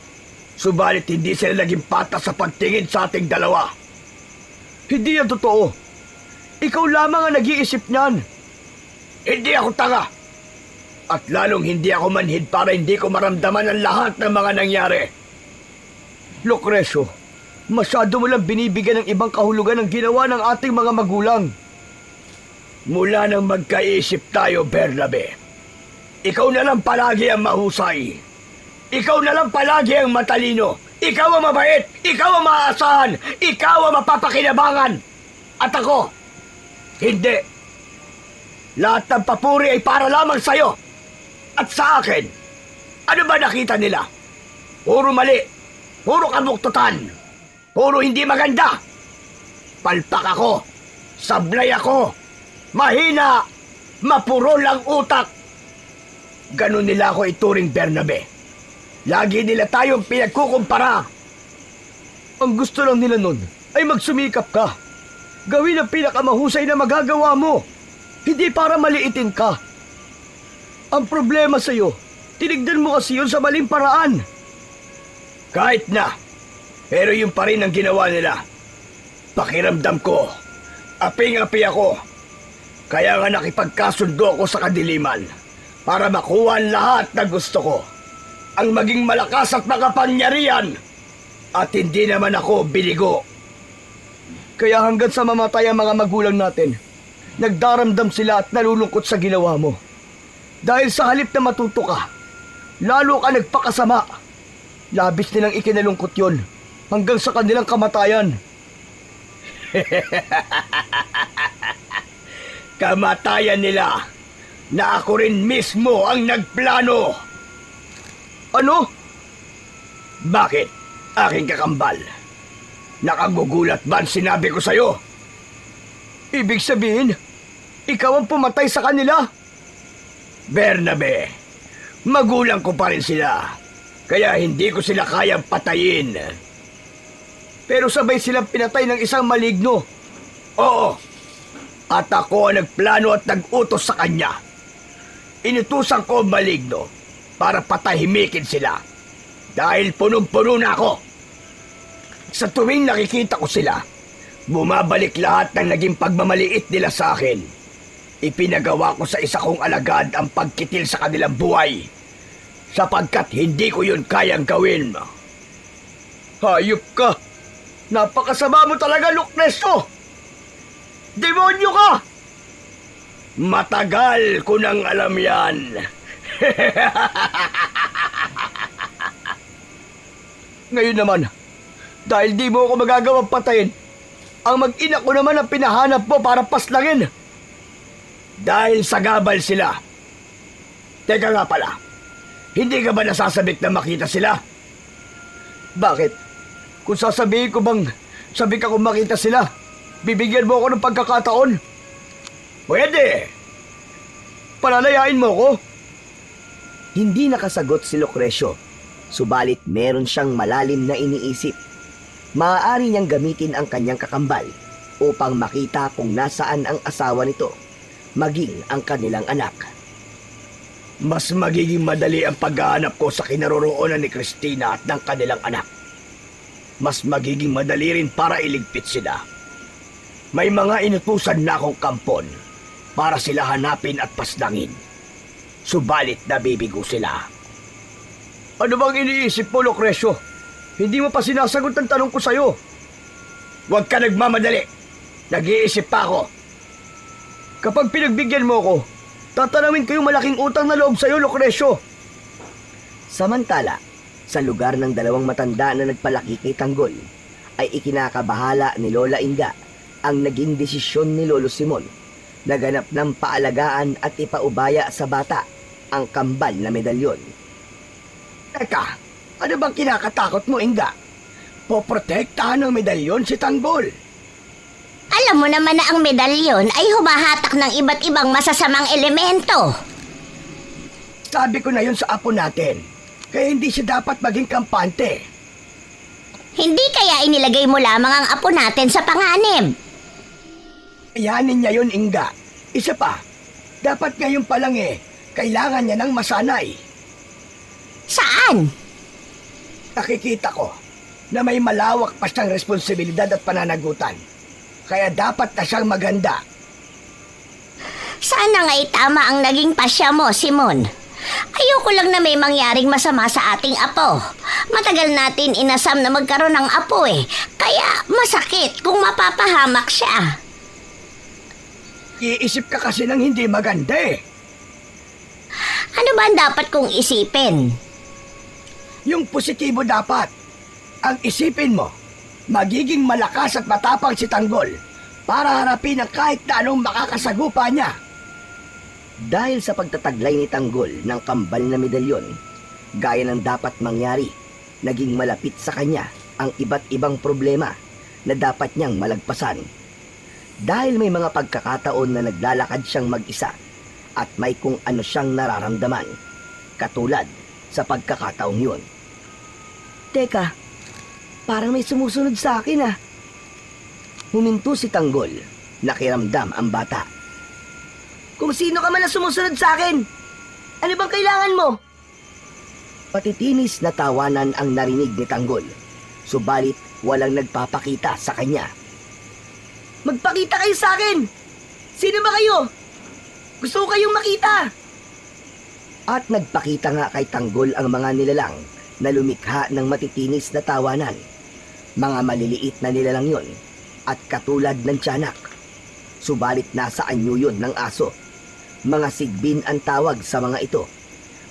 Subalit hindi sila naging patas sa pagtingin sa ating dalawa. Hindi yan totoo. Ikaw lamang ang nag-iisip niyan. Hindi ako tanga. At lalong hindi ako manhid para hindi ko maramdaman ang lahat ng mga nangyari. Lucrecio, Masyado mo lang binibigyan ng ibang kahulugan ang ginawa ng ating mga magulang. Mula nang magkaisip tayo, Bernabe, ikaw na lang palagi ang mahusay. Ikaw na lang palagi ang matalino. Ikaw ang mabait. Ikaw ang maaasahan. Ikaw ang mapapakinabangan. At ako, hindi. Lahat ng papuri ay para lamang sa'yo. At sa akin, ano ba nakita nila? Puro mali. Puro kabuktutan. Puro hindi maganda. Palpak ako. Sablay ako. Mahina. Mapuro lang utak. Ganon nila ako ituring, Bernabe. Lagi nila tayong pinagkukumpara. Ang gusto lang nila nun ay magsumikap ka. Gawin ang pinakamahusay na magagawa mo. Hindi para maliitin ka. Ang problema sa'yo, tinignan mo kasi yun sa maling paraan. Kahit na, pero yun pa rin ang ginawa nila. Pakiramdam ko, aping-api ako. Kaya nga nakipagkasundo ako sa kadiliman para makuha ang lahat na gusto ko. Ang maging malakas at makapangyarihan. At hindi naman ako binigo. Kaya hanggang sa mamatay ang mga magulang natin, nagdaramdam sila at nalulungkot sa ginawa mo. Dahil sa halip na matuto ka, lalo ka nagpakasama. Labis nilang ikinalungkot yon hanggang sa kanilang kamatayan. Kamatayan nila na ako rin mismo ang nagplano. Ano? Bakit, aking kakambal? Nakagugulat ba ang sinabi ko sa'yo? Ibig sabihin, ikaw ang pumatay sa kanila? Bernabe, magulang ko pa rin sila, kaya hindi ko sila kayang patayin. Pero sabay silang pinatay ng isang maligno. Oo, at ako ang nagplano at nag-utos sa kanya. Inutusan ko ang maligno para patahimikin sila dahil punong-puno na ako. Sa tuwing nakikita ko sila, bumabalik lahat ng naging pagmamaliit nila sa akin. Ipinagawa ko sa isa kong alagad ang pagkitil sa kanilang buhay sapagkat hindi ko yun kayang gawin. Hayop ka! Napakasama mo talaga, Lucrecio! Demonyo ka! Matagal ko nang alam yan. Ngayon naman, dahil di mo ako magagawang patayin, ang mag-ina ko naman ang pinahanap mo para paslangin. Dahil sagabal sila. Teka nga pala, hindi ka ba nasasabik na makita sila? Bakit? Kung sasabihin ko bang sabik ako makita sila, bibigyan mo ako ng pagkakataon? Pwede! Palalayain mo ko? Hindi nakasagot si Lucrecio, subalit meron siyang malalim na iniisip. Maaari niyang gamitin ang kanyang kakambal upang makita kung nasaan ang asawa nito, maging ang kanilang anak. Mas magiging madali ang paghahanap ko sa kinaroroonan ni Cristina at ng kanilang anak. Mas magiging madali rin para iligpit sila. May mga inutusan na akong kampon para sila hanapin at paslangin. Subalit nabibigo sila. Ano bang iniisip mo, Lucrecio? Hindi mo pa sinasagot ang tanong ko sa'yo. Huwag ka nagmamadali. Nag-iisip pa ako. Kapag pinagbigyan mo ko, tatanawin ko yung malaking utang na loob sa'yo, Lucrecio. Samantala, sa lugar ng dalawang matanda na nagpalaki kay Tanggol, ay ikinakabahala ni Lola Inga ang naging desisyon ni Lolo Simon na ganap ng paalagaan at ipaubaya sa bata ang kambal na medalyon. Teka, ano bang kinakatakot mo, Inga? Poprotektahan ng medalyon si Tanggol. Alam mo naman na ang medalyon ay humahatak ng iba't ibang masasamang elemento. Sabi ko na yun sa apo natin, kaya hindi siya dapat maging kampante. Hindi kaya inilagay mo lamang ang apo natin sa panganib. Ayanin niya yun, Inga. Isa pa, dapat ngayon pa lang kailangan niya ng masanay. Saan? Nakikita ko na may malawak pa siyang responsibilidad at pananagutan. Kaya dapat na siyang maganda. Sana nga'y tama ang naging pasya mo, Simon. Ayoko lang na may mangyaring masama sa ating apo. Matagal natin inasam na magkaroon ng apo eh. Kaya masakit kung mapapahamak siya. Iisip ka kasi ng hindi maganda eh. Ano ba ang dapat kong isipin? Yung positibo dapat. Ang isipin mo, magiging malakas at matapang si Tanggol para harapin ang kahit na anong makakasagupa niya. Dahil sa pagtataglay ni Tanggol ng kambal na medalyon, gaya ng dapat mangyari, naging malapit sa kanya ang iba't ibang problema na dapat niyang malagpasan. Dahil may mga pagkakataon na naglalakad siyang mag-isa at may kung ano siyang nararamdaman, katulad sa pagkakataong yun. Teka, parang may sumusunod sa akin ah. Huminto si Tanggol, nakiramdam ang bata. Kung sino ka man na sumusunod sa akin, ano bang kailangan mo? Patitinis na tawanan ang narinig ni Tanggol, subalit walang nagpapakita sa kanya. Magpakita kayo sa akin! Sino ba kayo? Gusto ko kayong makita! At nagpakita nga kay Tanggol ang mga nilalang na lumikha ng matitinis na tawanan. Mga maliliit na nilalang yon at katulad ng tiyanak. Subalit nasa anyo yun ng aso. Mga sigbin ang tawag sa mga ito.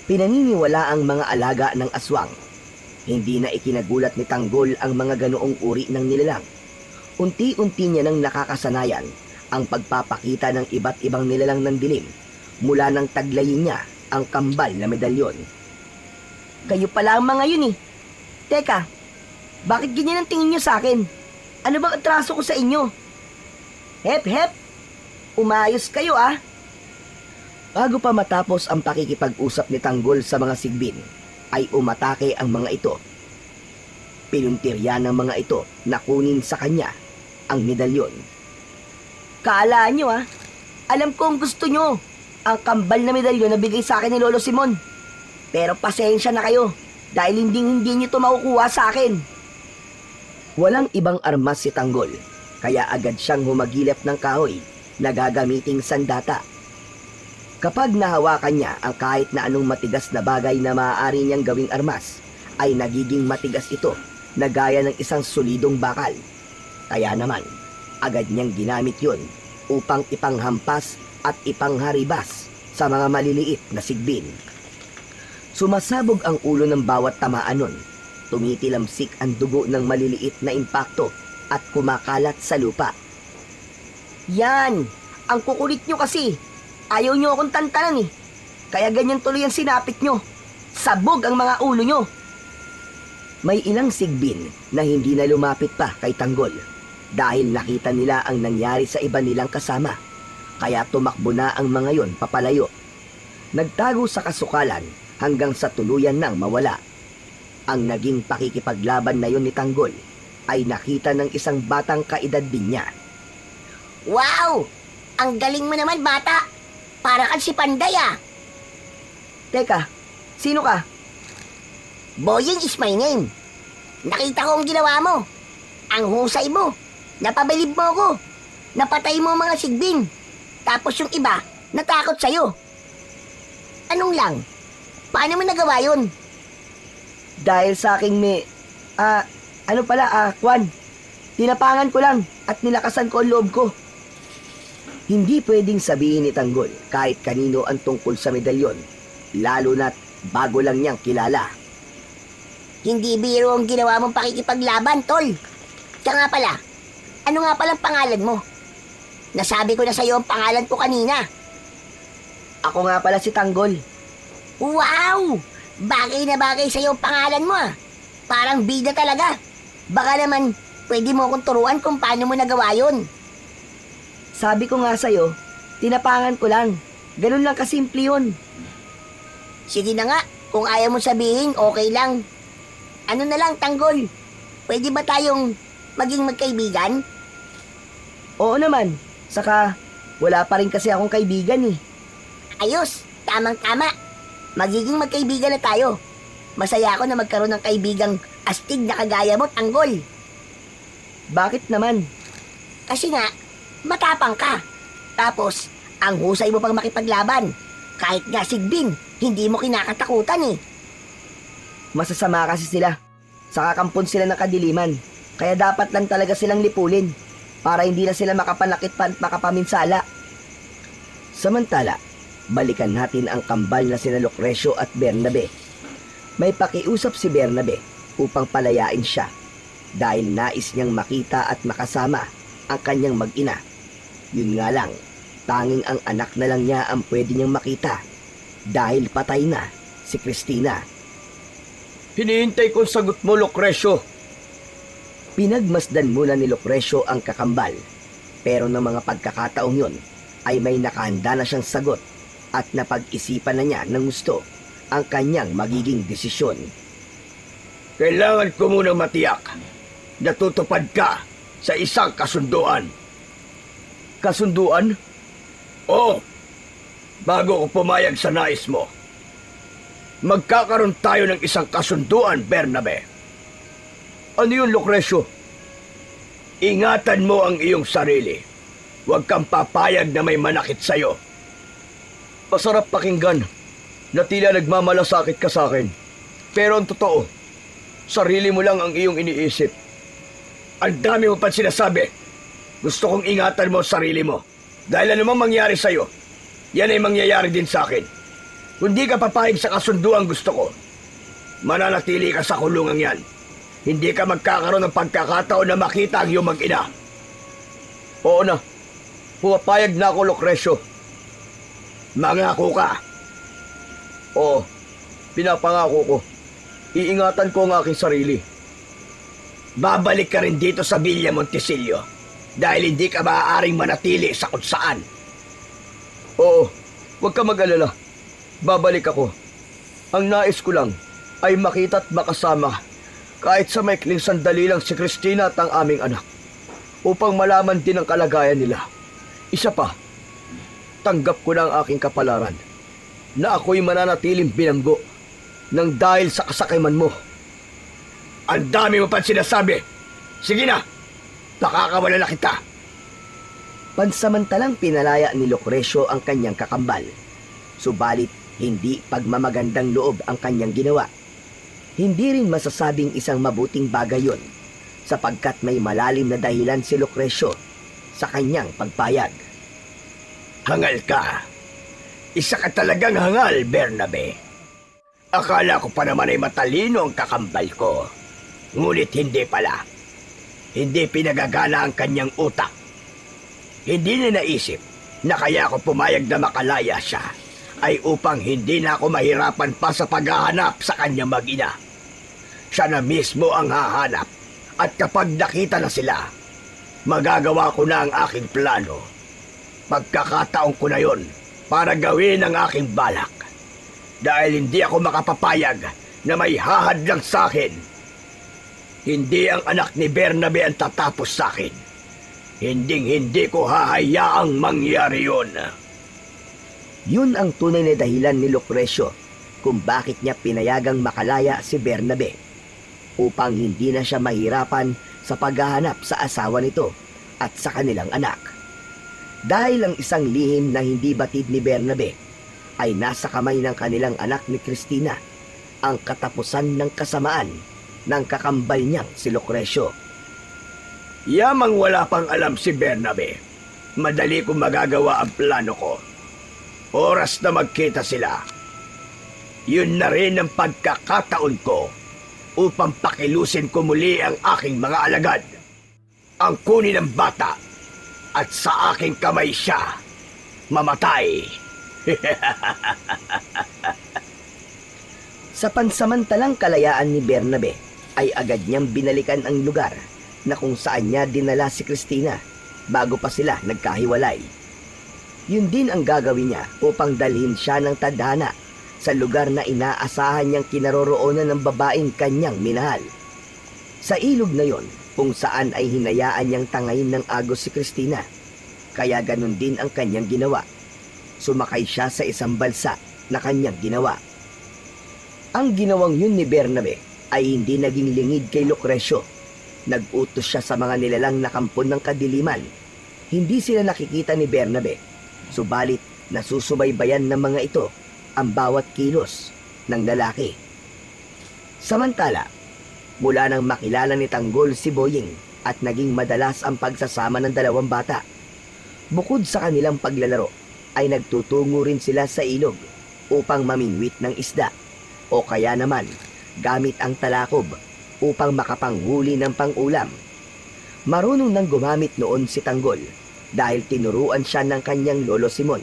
Pinaniniwala ang mga alaga ng aswang. Hindi na ikinagulat ni Tanggol ang mga ganoong uri ng nilalang. Unti-unti niya nang nakakasanayan ang pagpapakita ng iba't ibang nilalang ng dilim mula nang taglayin niya ang kambal na medalyon. Kayo pala ang mga yun eh. Teka, bakit ganyan ang tingin niyo sa akin? Ano bang atraso ko sa inyo? Hep, hep! Umayos kayo ah! Bago pa matapos ang pakikipag-usap ni Tanggol sa mga sigbin, ay umatake ang mga ito. Pinuntirya ng mga ito na kunin sa kanya ang medalyon. Kaalaan nyo ah, alam kong gusto nyo ang kambal na medalyon na bigay sa akin ni Lolo Simon. Pero pasensya na kayo dahil hindi nyo ito makukuha sa akin. Walang ibang armas si Tanggol, kaya agad siyang humagilap ng kahoy na gagamiting sandata. Kapag nahawakan niya ang kahit na anong matigas na bagay na maaari niyang gawing armas, ay nagiging matigas ito na gaya ng isang solidong bakal. Kaya naman, agad niyang ginamit yun upang ipanghampas at ipangharibas sa mga maliliit na sigbin. Sumasabog ang ulo ng bawat tamaan nun. Tumitilamsik ang dugo ng maliliit na impakto at kumakalat sa lupa. Yan! Ang kukulit nyo kasi! Ayaw nyo akong tantanan eh. Kaya ganyan tuloy ang sinapit nyo. Sabog ang mga ulo nyo. May ilang sigbin na hindi na lumapit pa kay Tanggol dahil nakita nila ang nangyari sa iba nilang kasama. Kaya tumakbo na ang mga yon papalayo. Nagtago sa kasukalan hanggang sa tuluyan nang mawala. Ang naging pakikipaglaban na yon ni Tanggol ay nakita ng isang batang kaedad din niya. Wow! Ang galing mo naman, bata! Para kang si Panday ah! Teka, sino ka? Boying is my name. Nakita ko ang ginawa mo. Ang husay mo. Napabilib mo ko. Napatay mo ang mga sigbin. Tapos yung iba, natakot sa'yo. Anong lang? Paano mo nagawa yun? Dahil sa aking Kwan, tinapangan ko lang at nilakasan ko ang loob ko. Hindi pwedeng sabihin ni Tanggol kahit kanino ang tungkol sa medalyon, lalo na't bago lang niyang kilala. Hindi biro ang ginawa mong pakikipaglaban, tol. Siya nga pala, ano nga palang pangalan mo? Nasabi ko na sa'yo ang pangalan ko kanina. Ako nga pala si Tanggol. Wow! Bagay na bagay sa'yo ang pangalan mo ah. Parang bida talaga. Baka naman, pwede mo akong turuan kung paano mo nagawa yun. Sabi ko nga sa'yo, tinapangan ko lang. Ganun lang kasimple yun. Sige na nga, kung ayaw mo sabihin, okay lang. Ano na lang, Tanggol? Pwede ba tayong maging magkaibigan? Oo naman. Saka, wala pa rin kasi akong kaibigan eh. Ayos, tamang-tama. Magiging magkaibigan na tayo. Masaya ako na magkaroon ng kaibigang astig na kagaya mo, Tanggol. Bakit naman? Kasi nga, matapang ka. Tapos, ang husay mo pang makipaglaban. Kahit nga sigbin, Hindi mo kinakatakutan eh. Masasama kasi sila. Sakakampon sila ng kadiliman. Kaya dapat lang talaga silang lipulin para hindi na sila makapanakit pa at makapaminsala. Samantala, balikan natin ang kambal na sina Lucrecio at Bernabe. May pakiusap si Bernabe upang palayain siya dahil nais niyang makita at makasama ang kanyang mag-ina. Yun nga lang, tanging ang anak na lang niya ang pwede niyang makita dahil patay na si Cristina. Hinihintay kong sagot mo, Lucrecio. Pinagmasdan muna ni Lucrecio ang kakambal, pero ng mga pagkakataong yun ay may nakahanda na siyang sagot at napag-isipan na niya ng gusto ang kanyang magiging desisyon. Kailangan ko munang matiyak na tutupad ka sa isang kasunduan. Kasunduan? Oo, bago ko pumayag sa nais mo. Magkakaroon tayo ng isang kasunduan, Bernabe. Ano yun, Lucrecio? Ingatan mo ang iyong sarili. Huwag kang papayag na may manakit sa'yo. Masarap pakinggan na tila nagmamalasakit ka sa akin. Pero ang totoo, sarili mo lang ang iyong iniisip. Ang dami mo pa sinasabi. Gusto kong ingatan mo ang sarili mo. Dahil anumang mangyari sa'yo, yan ay mangyayari din sa akin. Kung di ka papayag sa kasunduan gusto ko, mananatili ka sa kulungang yan. Hindi ka magkakaroon ng pagkakataon na makita ang iyong mag-ina. Oo na, pumapayag na ako, Lucrecio. Mangako ka. Oo, pinapangako ko. Iingatan ko ang aking sarili. Babalik ka rin dito sa Villa Montesillo dahil hindi ka maaaring manatili sa kung saan. Oo, huwag ka mag-alala. Babalik ako. Ang nais ko lang ay makita at makasama kahit sa maikling sandali lang si Cristina at ang aming anak upang malaman din ang kalagayan nila. Isa pa, tanggap ko na ang aking kapalaran na ako'y mananatiling binanggo nang dahil sa kasakiman mo. Ang dami mo pa sinasabi. Sige na, nakakawala na kita. Pansamantalang pinalaya ni Lucrecio ang kanyang kakambal. Subalit, hindi pagmamagandang loob ang kanyang ginawa. Hindi rin masasabing isang mabuting bagay yun, sapagkat may malalim na dahilan si Lucrecio sa kanyang pagpayag. Hangal ka. Isa ka talagang hangal, Bernabe. Akala ko pa naman ay matalino ang kakambal ko. Ngunit hindi pala. Hindi pinagagana ang kanyang utak. Hindi niya naisip na kaya ako pumayag na makalaya siya ay upang hindi na ako mahirapan pa sa paghahanap sa kanyang mag-ina. Siya na mismo ang hahanap at kapag nakita na sila, magagawa ko na ang aking plano. Pagkakataon ko na yon para gawin ang aking balak. Dahil hindi ako makapapayag na may hahadlang sa akin. Hindi ang anak ni Bernabe ang tatapos sa akin. Hindi ko hahayaang mangyari yun. Yun ang tunay na dahilan ni Lucrecio kung bakit niya pinayagang makalaya si Bernabe upang hindi na siya mahirapan sa paghahanap sa asawa nito at sa kanilang anak. Dahil ang isang lihim na hindi batid ni Bernabe ay nasa kamay ng kanilang anak ni Cristina, ang katapusan ng kasamaan ng kakambal niyang si Lucrecio. Yamang wala pang alam si Bernabe, madali kong magagawa ang plano ko. Oras na magkita sila. Yun na rin ang pagkakataon ko upang pakilusin ko muli ang aking mga alagad. Ang kunin ng bata at sa aking kamay siya mamatay. Sa pansamantalang kalayaan ni Bernabe ay agad niyang binalikan ang lugar na kung saan niya dinala si Cristina bago pa sila nagkahiwalay. Yun din ang gagawin niya upang dalhin siya ng tadhana sa lugar na inaasahan niyang kinaroroonan ng babaeng kanyang minahal. Sa ilog na yon kung saan ay hinayaan niyang tangayin ng agos si Cristina. Kaya ganun din ang kanyang ginawa. Sumakay siya sa isang balsa na kanyang ginawa. Ang ginawang yun ni Bernabe ay hindi naging lingid kay Lucrecio. Nag-utos siya sa mga nilalang na kampon ng kadiliman. Hindi sila nakikita ni Bernabe. Subalit nasusubaybayan ng mga ito ang bawat kilos ng lalaki. Samantala, mula nang makilala ni Tanggol si Boying at naging madalas ang pagsasama ng dalawang bata, bukod sa kanilang paglalaro, ay nagtutungo rin sila sa ilog upang mamingwit ng isda o kaya naman gamit ang talakob upang makapanghuli ng pang-ulam. Marunong nang gumamit noon si Tanggol dahil tinuruan siya ng kanyang lolo Simon.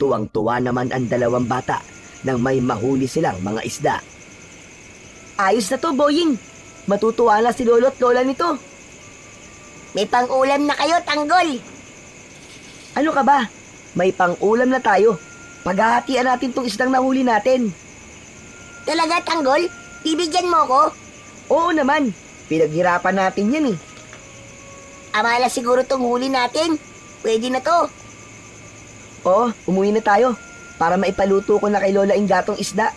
Tuwang-tuwa naman ang dalawang bata nang may mahuli silang mga isda. Ayos na to, Boying. Matutuwa na si lolo at lola nito. May pang-ulam na kayo, Tanggol. Ano ka ba? May pang-ulam na tayo. Paghahatian natin tong isdang nahuli natin. Talaga, Tanggol? Bibigyan mo ko? Oo naman. Pinaghirapan natin yan eh. Amala siguro tong huli natin. Pwede na to. Oo, umuwi na tayo para maipaluto ko na kay Lola Ingatong isda.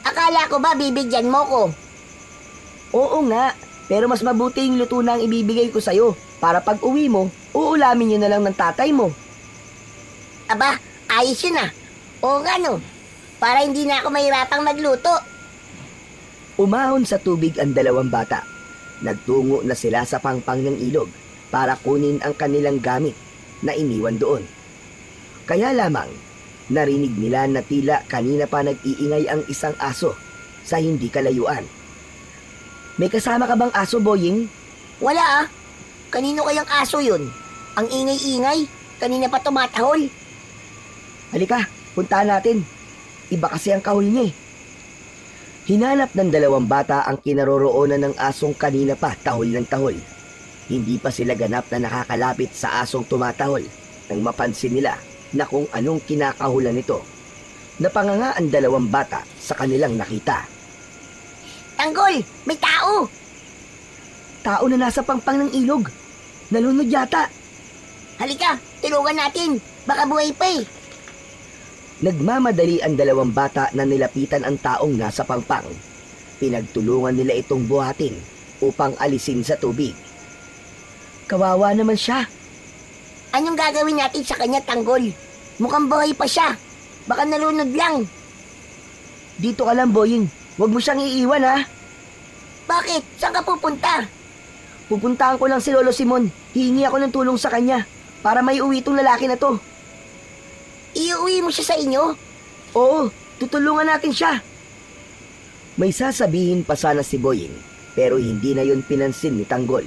Akala ko ba bibigyan mo ko? Oo nga, pero mas mabuti yung luto na ang ibibigay ko sa'yo para pag uwi mo, uulamin nyo na lang ng tatay mo. Aba, ayos yun ah. Oo nga no. Para hindi na ako mahirapang magluto. Umahon sa tubig ang dalawang bata. Nagtungo na sila sa pangpang ng ilog para kunin ang kanilang gamit na iniwan doon. Kaya lamang, narinig nila na tila kanina pa nag-iingay ang isang aso sa hindi kalayuan. May kasama ka bang aso, Boying? Wala ah. Kanino kayang aso yun? Ang ingay-ingay. Kanina pa tumatahol. Halika, puntahan natin. Iba kasi ang kahul niya eh. Hinanap ng dalawang bata ang kinaroroonan ng asong kanina pa tahol ng tahol. Hindi pa sila ganap na nakakalapit sa asong tumatahol nang mapansin nila na kung anong kinakahulan nito. Napanganga ang dalawang bata sa kanilang nakita. Tanggol, may tao! Tao na nasa pangpang ng ilog. Nalunod yata. Halika, tulungan natin. Baka buhay pa eh. Nagmamadali ang dalawang bata na nilapitan ang taong nasa pangpang. Pinagtulungan nila itong buhatin upang alisin sa tubig. Kawawa naman siya. Anong gagawin natin sa kanya, Tanggol? Mukhang buhay pa siya. Baka nalunod lang. Dito ka lang, Boying. Huwag mo siyang iiwan, ha? Bakit? Saan ka pupunta? Pupuntahan ko lang si Lolo Simon. Hihingi ako ng tulong sa kanya para may uwi itong lalaki na to. Iuwi mo siya sa inyo? Oo, tutulungan natin siya. May sasabihin pa sana si Boying, pero hindi na yun pinansin ni Tanggol.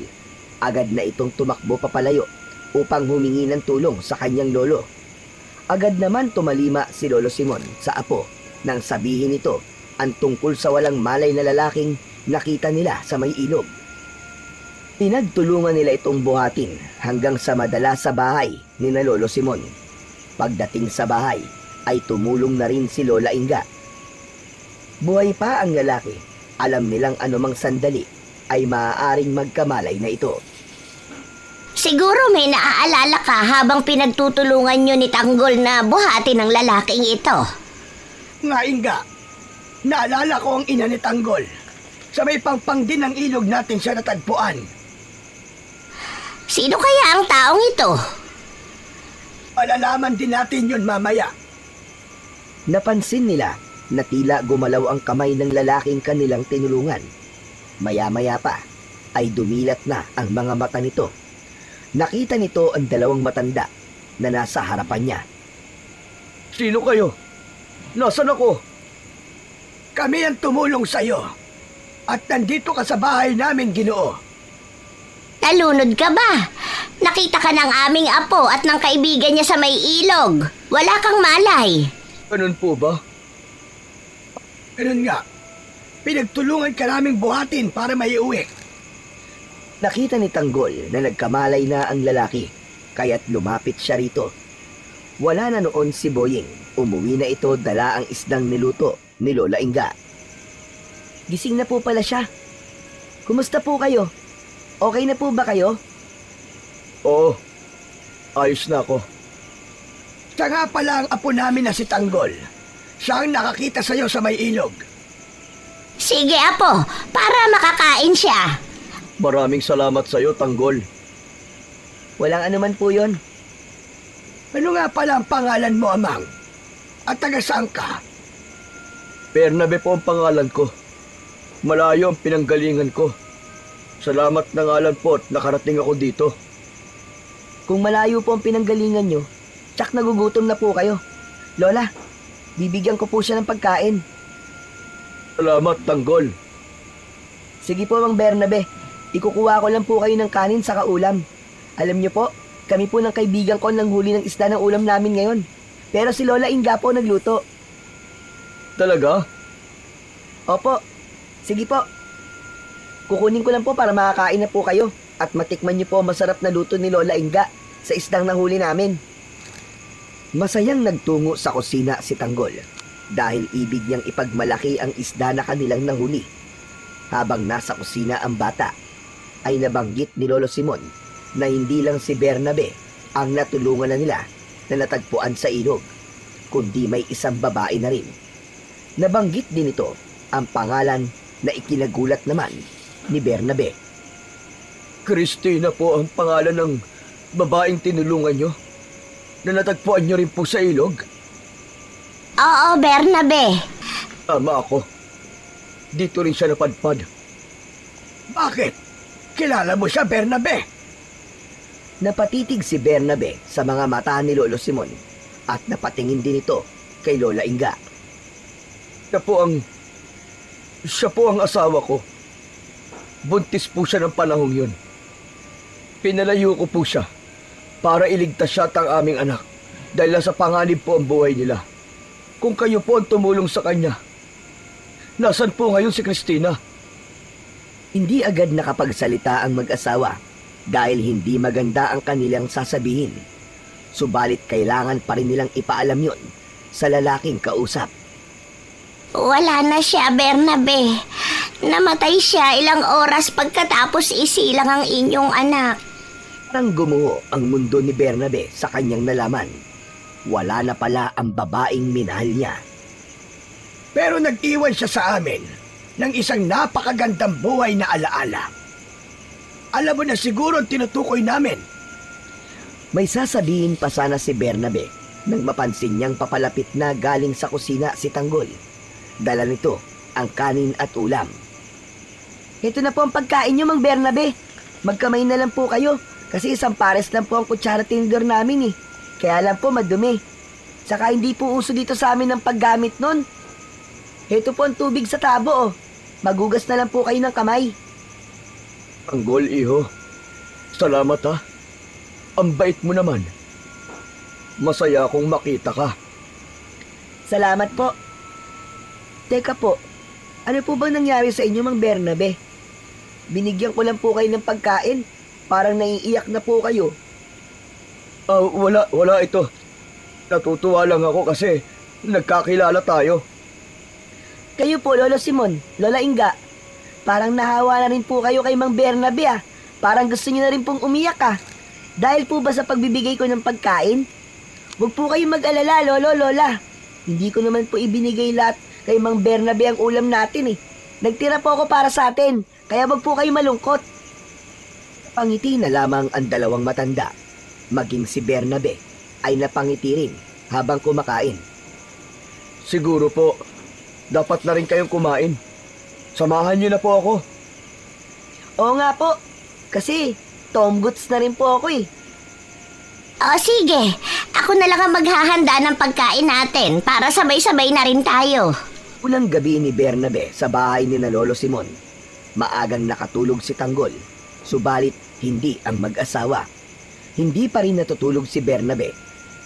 Agad na itong tumakbo papalayo upang humingi ng tulong sa kanyang lolo. Agad naman tumalima si Lolo Simon sa apo nang sabihin nito ang tungkol sa walang malay na lalaking nakita nila sa may ilog. Pinagtulungan nila itong buhatin hanggang sa madala sa bahay ni na Lolo Simon. Pagdating sa bahay, ay tumulong na rin si Lola Inga. Buhay pa ang lalaki. Alam nilang anumang sandali ay maaaring magkamalay na ito. Siguro may naaalala ka habang pinagtutulungan nyo ni Tanggol na buhati ng lalaking ito. Nga Inga, naalala ko ang ina ni Tanggol. Sa may pangpang din ng ilog natin siya natagpuan. Sino kaya ang taong ito? Malalaman din natin yun mamaya. Napansin nila na tila gumalaw ang kamay ng lalaking kanilang tinulungan. Maya-maya pa ay dumilat na ang mga mata nito. Nakita nito ang dalawang matanda na nasa harapan niya. Sino kayo? Nasaan ako? Kami ang tumulong sa'yo. At nandito ka sa bahay namin, Ginoo. Nalunod ka ba? Nakita ka ng aming apo at ng kaibigan niya sa may ilog. Wala kang malay. Ganun po ba? Ganun nga. Pinagtulungan ka naming buhatin para maiuwi. Nakita ni Tanggol na nagkamalay na ang lalaki, kaya't lumapit siya rito. Wala na noon si Boying. Umuwi na ito dala ang isdang niluto ni Lola Inga. Gising na po pala siya. Kumusta po kayo? Okay na po ba kayo? Oo. Ayos na ako. Siya nga pala ang apo namin na si Tanggol. Siya ang nakakita sa'yo sa may ilog. Sige apo, para makakain siya. Maraming salamat sa'yo, Tanggol. Walang anuman po yon. Ano nga pala ang pangalan mo, Amang? At taga saan ka? Bernabe po ang pangalan ko. Malayo ang pinanggalingan ko. Salamat na ngalan po at nakarating ako dito. Kung malayo po ang pinanggalingan nyo, tsak nagugutom na po kayo. Lola, bibigyan ko po siya ng pagkain. Salamat, Tanggol. Sige po, Mang Bernabe. Ikukuha ko lang po kayo ng kanin sa kaulam. Alam nyo po, kami po ng kaibigan ko nang huli ng isda ng ulam namin ngayon. Pero si Lola Inga po nagluto. Talaga? Opo, sige po. Kukunin ko lang po para makakain na po kayo at matikman niyo po ang masarap na luto ni Lola Inga sa isdang nahuli namin. Masayang nagtungo sa kusina si Tanggol dahil ibig niyang ipagmalaki ang isda na kanilang nahuli. Habang nasa kusina ang bata, ay nabanggit ni Lolo Simon na hindi lang si Bernabe ang natulungan na nila na natagpuan sa ilog, kundi may isang babae na rin. Nabanggit din ito ang pangalan na ikinagulat naman ni Bernabe. Christina po ang pangalan ng babaeng tinulungan nyo na natagpuan nyo rin po sa ilog. Oo, Bernabe. Tama ako. Dito rin siya napadpad. Bakit? Kilala mo siya, Bernabe? Napatitig si Bernabe sa mga mata ni Lolo Simon at napatingin din ito kay Lola Inga. Siya po ang asawa ko. Buntis po siya ng panahong yun. Pinalayo ko po siya para iligtas siya at ang aming anak dahil nasa panganib po ang buhay nila. Kung kayo po ang tumulong sa kanya, nasan po ngayon si Christina? Hindi agad nakapagsalita ang mag-asawa dahil hindi maganda ang kanilang sasabihin. Subalit kailangan pa rin nilang ipaalam yon sa lalaking kausap. Wala na siya, Bernabe. Namatay siya ilang oras pagkatapos isilang ang inyong anak. Parang gumuho ang mundo ni Bernabe sa kanyang nalaman. Wala na pala ang babaeng minahal niya. Pero nag-iwan siya sa amin ng isang napakagandang buhay na alaala. Alam mo na siguro ang tinutukoy namin. May sasabihin pa sana si Bernabe nang mapansin niyang papalapit na galing sa kusina si Tanggol. Dala nito ang kanin at ulam. Ito na po ang pagkain niyo, Mang Bernabe. Magkamay na lang po kayo kasi isang pares lang po ang kutsara tinidor namin eh. Kaya lang po madumi. Saka hindi po uso dito sa amin ang paggamit nun. Ito po ang tubig sa tabo oh. Magugas na lang po kayo ng kamay. Tanggol, iho. Salamat ha. Ang bait mo naman. Masaya akong makita ka. Salamat po. Teka po, ano po bang nangyari sa inyo, Mang Bernabe? Binigyan ko lang po kayo ng pagkain. Parang naiiyak na po kayo. Wala ito. Natutuwa lang ako kasi nagkakilala tayo. Kayo po, Lolo Simon, Lola Inga. Parang nahawa na rin po kayo kay Mang Bernabe ah. Parang gusto niyo na rin pong umiyak ah. Dahil po ba sa pagbibigay ko ng pagkain? Huwag po kayong mag-alala, Lolo, Lola. Hindi ko naman po ibinigay lahat kay Mang Bernabe ang ulam natin eh. Nagtira po ako para sa atin, kaya wag po kayo malungkot. Pangiti na lamang ang dalawang matanda. Maging si Bernabe ay napangiti rin habang kumakain. Siguro po, dapat na rin kayong kumain. Samahan niyo na po ako. Oo nga po, kasi Tom Goods na rin po ako eh. O sige, ako na lang ang maghahanda ng pagkain natin para sabay-sabay na rin tayo. Ulang gabi ni Bernabe sa bahay ni na Lolo Simon. Maagang nakatulog si Tanggol, subalit hindi ang mag-asawa. Hindi pa rin natutulog si Bernabe,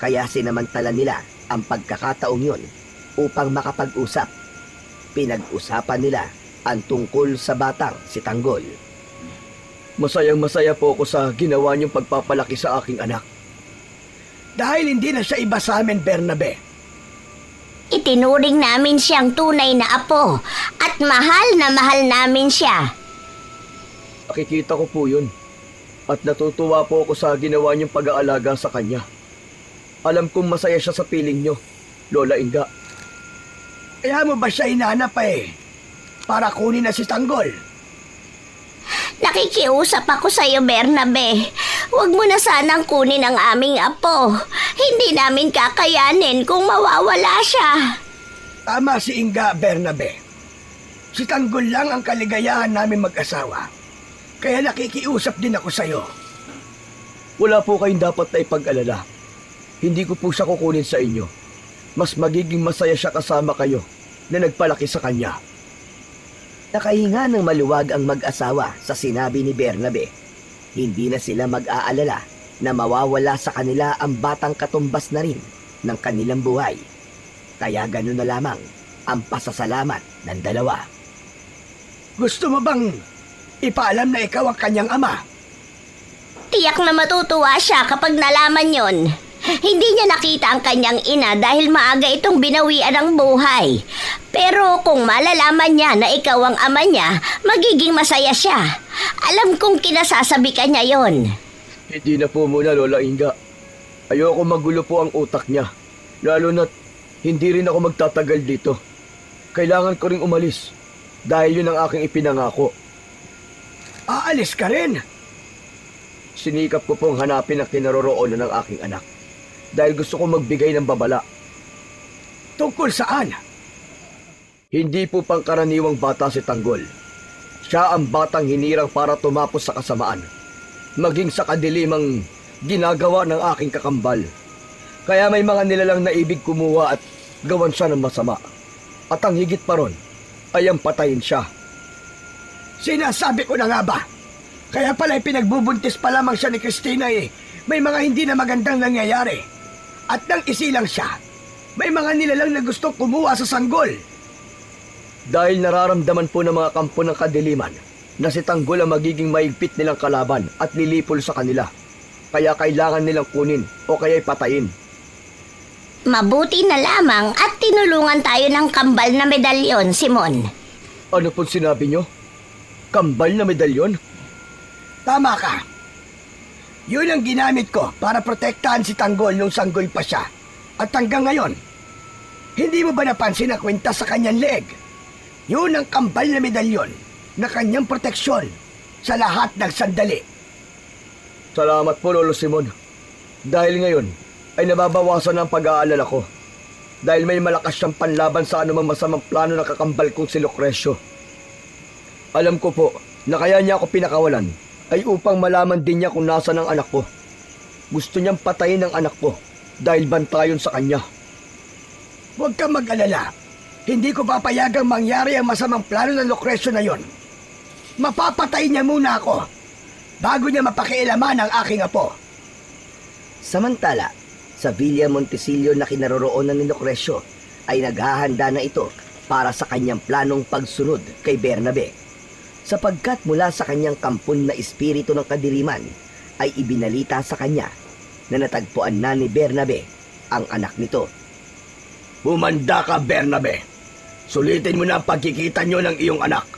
kaya sinamantala nila ang pagkakataong yon upang makapag-usap. Pinag-usapan nila ang tungkol sa batang si Tanggol. Masayang-masaya po ako sa ginawa niyong pagpapalaki sa aking anak. Dahil hindi na siya iba sa amin, Bernabe. Itinuring namin siyang tunay na apo at mahal na mahal namin siya. Nakikita ko po yun. At natutuwa po ako sa ginawa niyong pag-aalaga sa kanya. Alam kong masaya siya sa piling niyo, Lola Inga. Kaya mo ba siya inanap para kunin na si Tanggol? Nakikiusap ako sa iyo, Bernabe. Huwag mo na sanang kunin ang aming apo. Hindi namin kakayanin kung mawawala siya. Tama si Inga, Bernabe. Si Tanggol lang ang kaligayahan namin mag-asawa. Kaya nakikiusap din ako sa'yo. Wala po kayong dapat na ipag-alala. Hindi ko po siya kukunin sa inyo. Mas magiging masaya siya kasama kayo na nagpalaki sa kanya. Nakahinga ng maluwag ang mag-asawa sa sinabi ni Bernabe. Hindi na sila mag-aalala na mawawala sa kanila ang batang katumbas na rin ng kanilang buhay. Kaya gano'n na lamang ang pasasalamat ng dalawa. Gusto mo bang ipaalam na ikaw ang kanyang ama? Tiyak na matutuwa siya kapag nalaman yon. Hindi niya nakita ang kanyang ina dahil maaga itong binawian ng buhay. Pero kung malalaman niya na ikaw ang ama niya, magiging masaya siya. Alam kong kinasasabi ka niya yon. Hindi na po muna, Lola Inga. Ayoko magulo po ang utak niya. Lalo na't hindi rin ako magtatagal dito. Kailangan ko ring umalis dahil yun ang aking ipinangako. Aalis ka rin? Sinikap ko pong hanapin ang kinaroroonan ng aking anak dahil gusto ko magbigay ng babala. Tungkol saan? Hindi po pangkaraniwang bata si Tanggol. Siya ang batang hinirang para tumapos sa kasamaan, maging sa kadilimang ginagawa ng aking kakambal. Kaya may mga nilalang na ibig kumuha at gawan siya ng masama. At ang higit pa ron ay ang patayin siya. Sinasabi ko na nga ba? Kaya pala pinagbubuntis pa lamang siya ni Christina eh. May mga hindi na magandang nangyayari. At nang isilang siya, may mga nilalang na gustong kumuha sa sanggol. Dahil nararamdaman po ng mga kampo ng kadiliman na si Tanggol ang magiging maigpit nilang kalaban at lilipol sa kanila. Kaya kailangan nilang kunin o kaya'y patayin. Mabuti na lamang at tinulungan tayo ng kambal na medalyon, Simon. Ano pong sinabi nyo? Kambal na medalyon? Tama ka. Yun ang ginamit ko para protektahan si Tanggol nung sanggol pa siya. At hanggang ngayon, hindi mo ba napansin na kwenta sa kanyang leeg? Yun ang kambal na medalyon na kanyang proteksyon sa lahat ng sandali. Salamat po, Lolo Simon. Dahil ngayon ay nababawasan ang pag-aalala ko. Dahil may malakas siyang panlaban sa anumang masamang plano ng kakambal kong si Lucrecio. Alam ko po na kaya niya ako pinakawalan ay upang malaman din niya kung nasa ng anak ko. Gusto niyang patayin ang anak ko dahil bantayon sa kanya. Huwag kang mag-alala. Hindi ko papayagang mangyari ang masamang plano ng Lucrecio na yon. Mapapatay niya muna ako bago niya mapakialaman ang aking apo. Samantala, sa Villa Montesillo na kinaroroonan ni Lucrecio ay naghahanda na ito para sa kanyang planong pagsunod kay Bernabe. Sapagkat mula sa kanyang kampon na espiritu ng kadiliman ay ibinalita sa kanya na natagpuan na ni Bernabe ang anak nito. Humanda ka, Bernabe. Sulitin mo na ang pagkikita nyo ng iyong anak.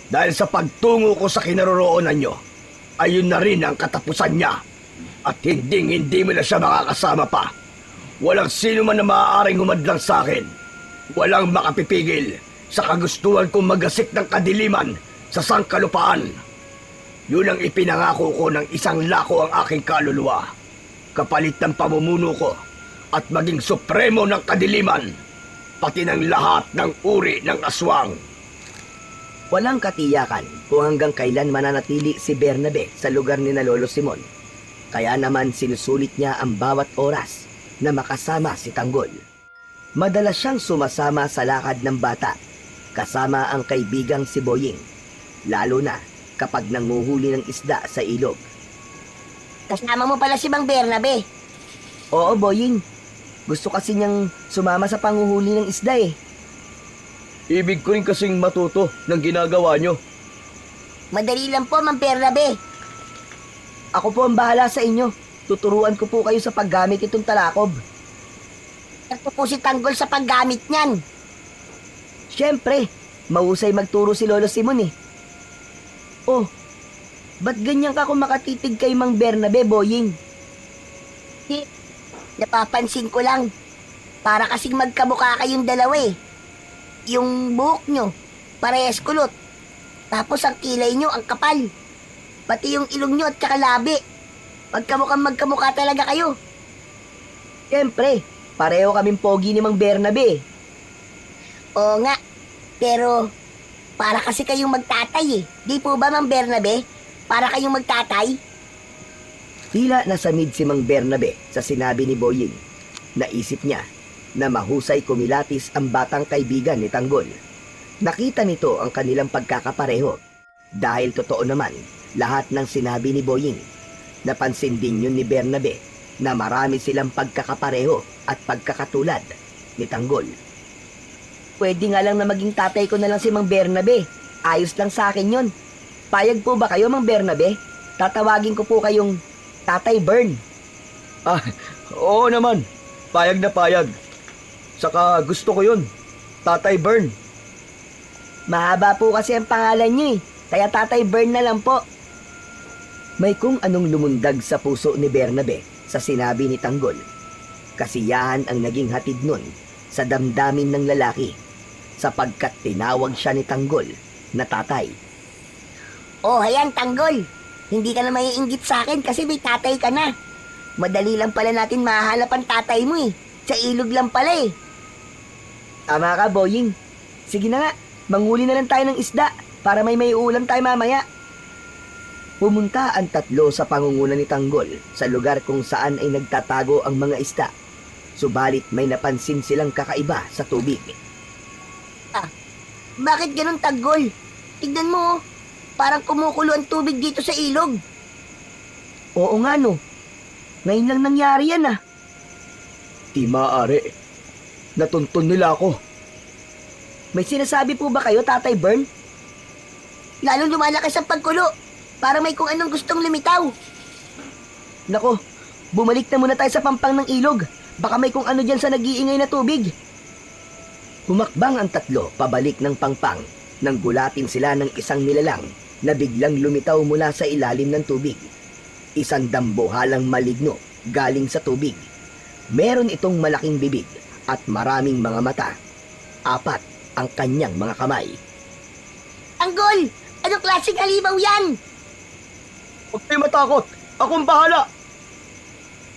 Dahil sa pagtungo ko sa kinaroroonan nyo, ayun na rin ang katapusan niya. At hindi mo na siya makakasama pa. Walang sino man na maaaring humadlang sa akin. Walang makapipigil sa kagustuhan kong magasik ng kadiliman sa sangkalupaan. Yun ang ipinangako ko ng isang lako ang aking kaluluwa. Kapalit ng pamumuno ko at maging supremo ng kadiliman, pati ng lahat ng uri ng aswang. Walang katiyakan kung hanggang kailan mananatili si Bernabe sa lugar ni na Lolo Simon. Kaya naman sinusulit niya ang bawat oras na makasama si Tanggol. Madalas siyang sumasama sa lakad ng bata, kasama ang kaibigang si Boying, lalo na kapag nanguhuli ng isda sa ilog. Kasama mo pala si Mang Bernabe. Oo, Boying. Gusto kasi niyang sumama sa panguhuli ng isda eh. Ibig ko rin kasing matuto ng ginagawa nyo. Madali lang po, Mang Bernabe. Ako po ang bahala sa inyo. Tuturuan ko po kayo sa paggamit itong talakob. Ito po si Tanggol sa paggamit niyan. Siyempre, mahusay magturo si Lolo Simon eh. Oh, ba't ganyan ka kung makatitig kay Mang Bernabe, Boying? Napapansin ko lang. Para kasing magkamukha kayong dalawa eh. Yung buhok nyo, parehas kulot. Tapos ang kilay nyo, ang kapal. Pati yung ilong nyo at saka labi. Magkamukha talaga kayo. Siyempre, pareho kaming pogi ni Mang Bernabe. Oo nga, pero para kasi kayong magtatay eh. Di po ba, Mang Bernabe? Para kayong magtatay? Tila nasamid si Mang Bernabe sa sinabi ni Boying. Naisip niya na mahusay kumilatis ang batang kaibigan ni Tanggol. Nakita nito ang kanilang pagkakapareho. Dahil totoo naman, lahat ng sinabi ni Boying. Napansin din yun ni Bernabe na marami silang pagkakapareho at pagkakatulad ni Tanggol. Pwede nga lang na maging tatay ko na lang si Mang Bernabe. Ayos lang sa akin yun. Payag po ba kayo, Mang Bernabe? Tatawagin ko po kayong Tatay Bern. Ah, oo naman. Payag na payag. Saka gusto ko yun. Tatay Bern. Mahaba po kasi ang pangalan niyo eh. Kaya Tatay Bern na lang po. May kung anong lumundag sa puso ni Bernabe sa sinabi ni Tanggol. Kasiyahan ang naging hatid nun sa damdamin ng lalaki sapagkat tinawag siya ni Tanggol na tatay. Oh, hayan, Tanggol. Hindi ka na maiinggit sa akin kasi may tatay ka na. Madali lang pala natin mahanap ang tatay mo eh. Sa ilog lang pala eh. Tama ka, Boying. Sige na nga, manghuli na lang tayo ng isda para may ulam tayo mamaya. Pumunta ang tatlo sa pangunguna ni Tanggol sa lugar kung saan ay nagtatago ang mga isda. Subalit may napansin silang kakaiba sa tubig. Bakit ganun, Tanggol? Tignan mo, parang kumukulo ang tubig dito sa ilog. Oo nga no, ngayon lang nangyari yan ah. Di maaari. Natuntun nila ako. May sinasabi po ba kayo, Tatay Bern? Lalong lumalakas ang pagkulo. Para may kung anong gustong lumitaw. Nako, bumalik na muna tayo sa pampang ng ilog. Baka may kung ano dyan sa nag-iingay na tubig. Humakbang ang tatlo pabalik ng pangpang nang gulatin sila ng isang nilalang na biglang lumitaw mula sa ilalim ng tubig. Isang dambuhalang maligno galing sa tubig. Meron itong malaking bibig at maraming mga mata. 4 ang kanyang mga kamay. Tanggol! Anong klaseng halimaw yan? Huwag kayo matakot. Akong bahala.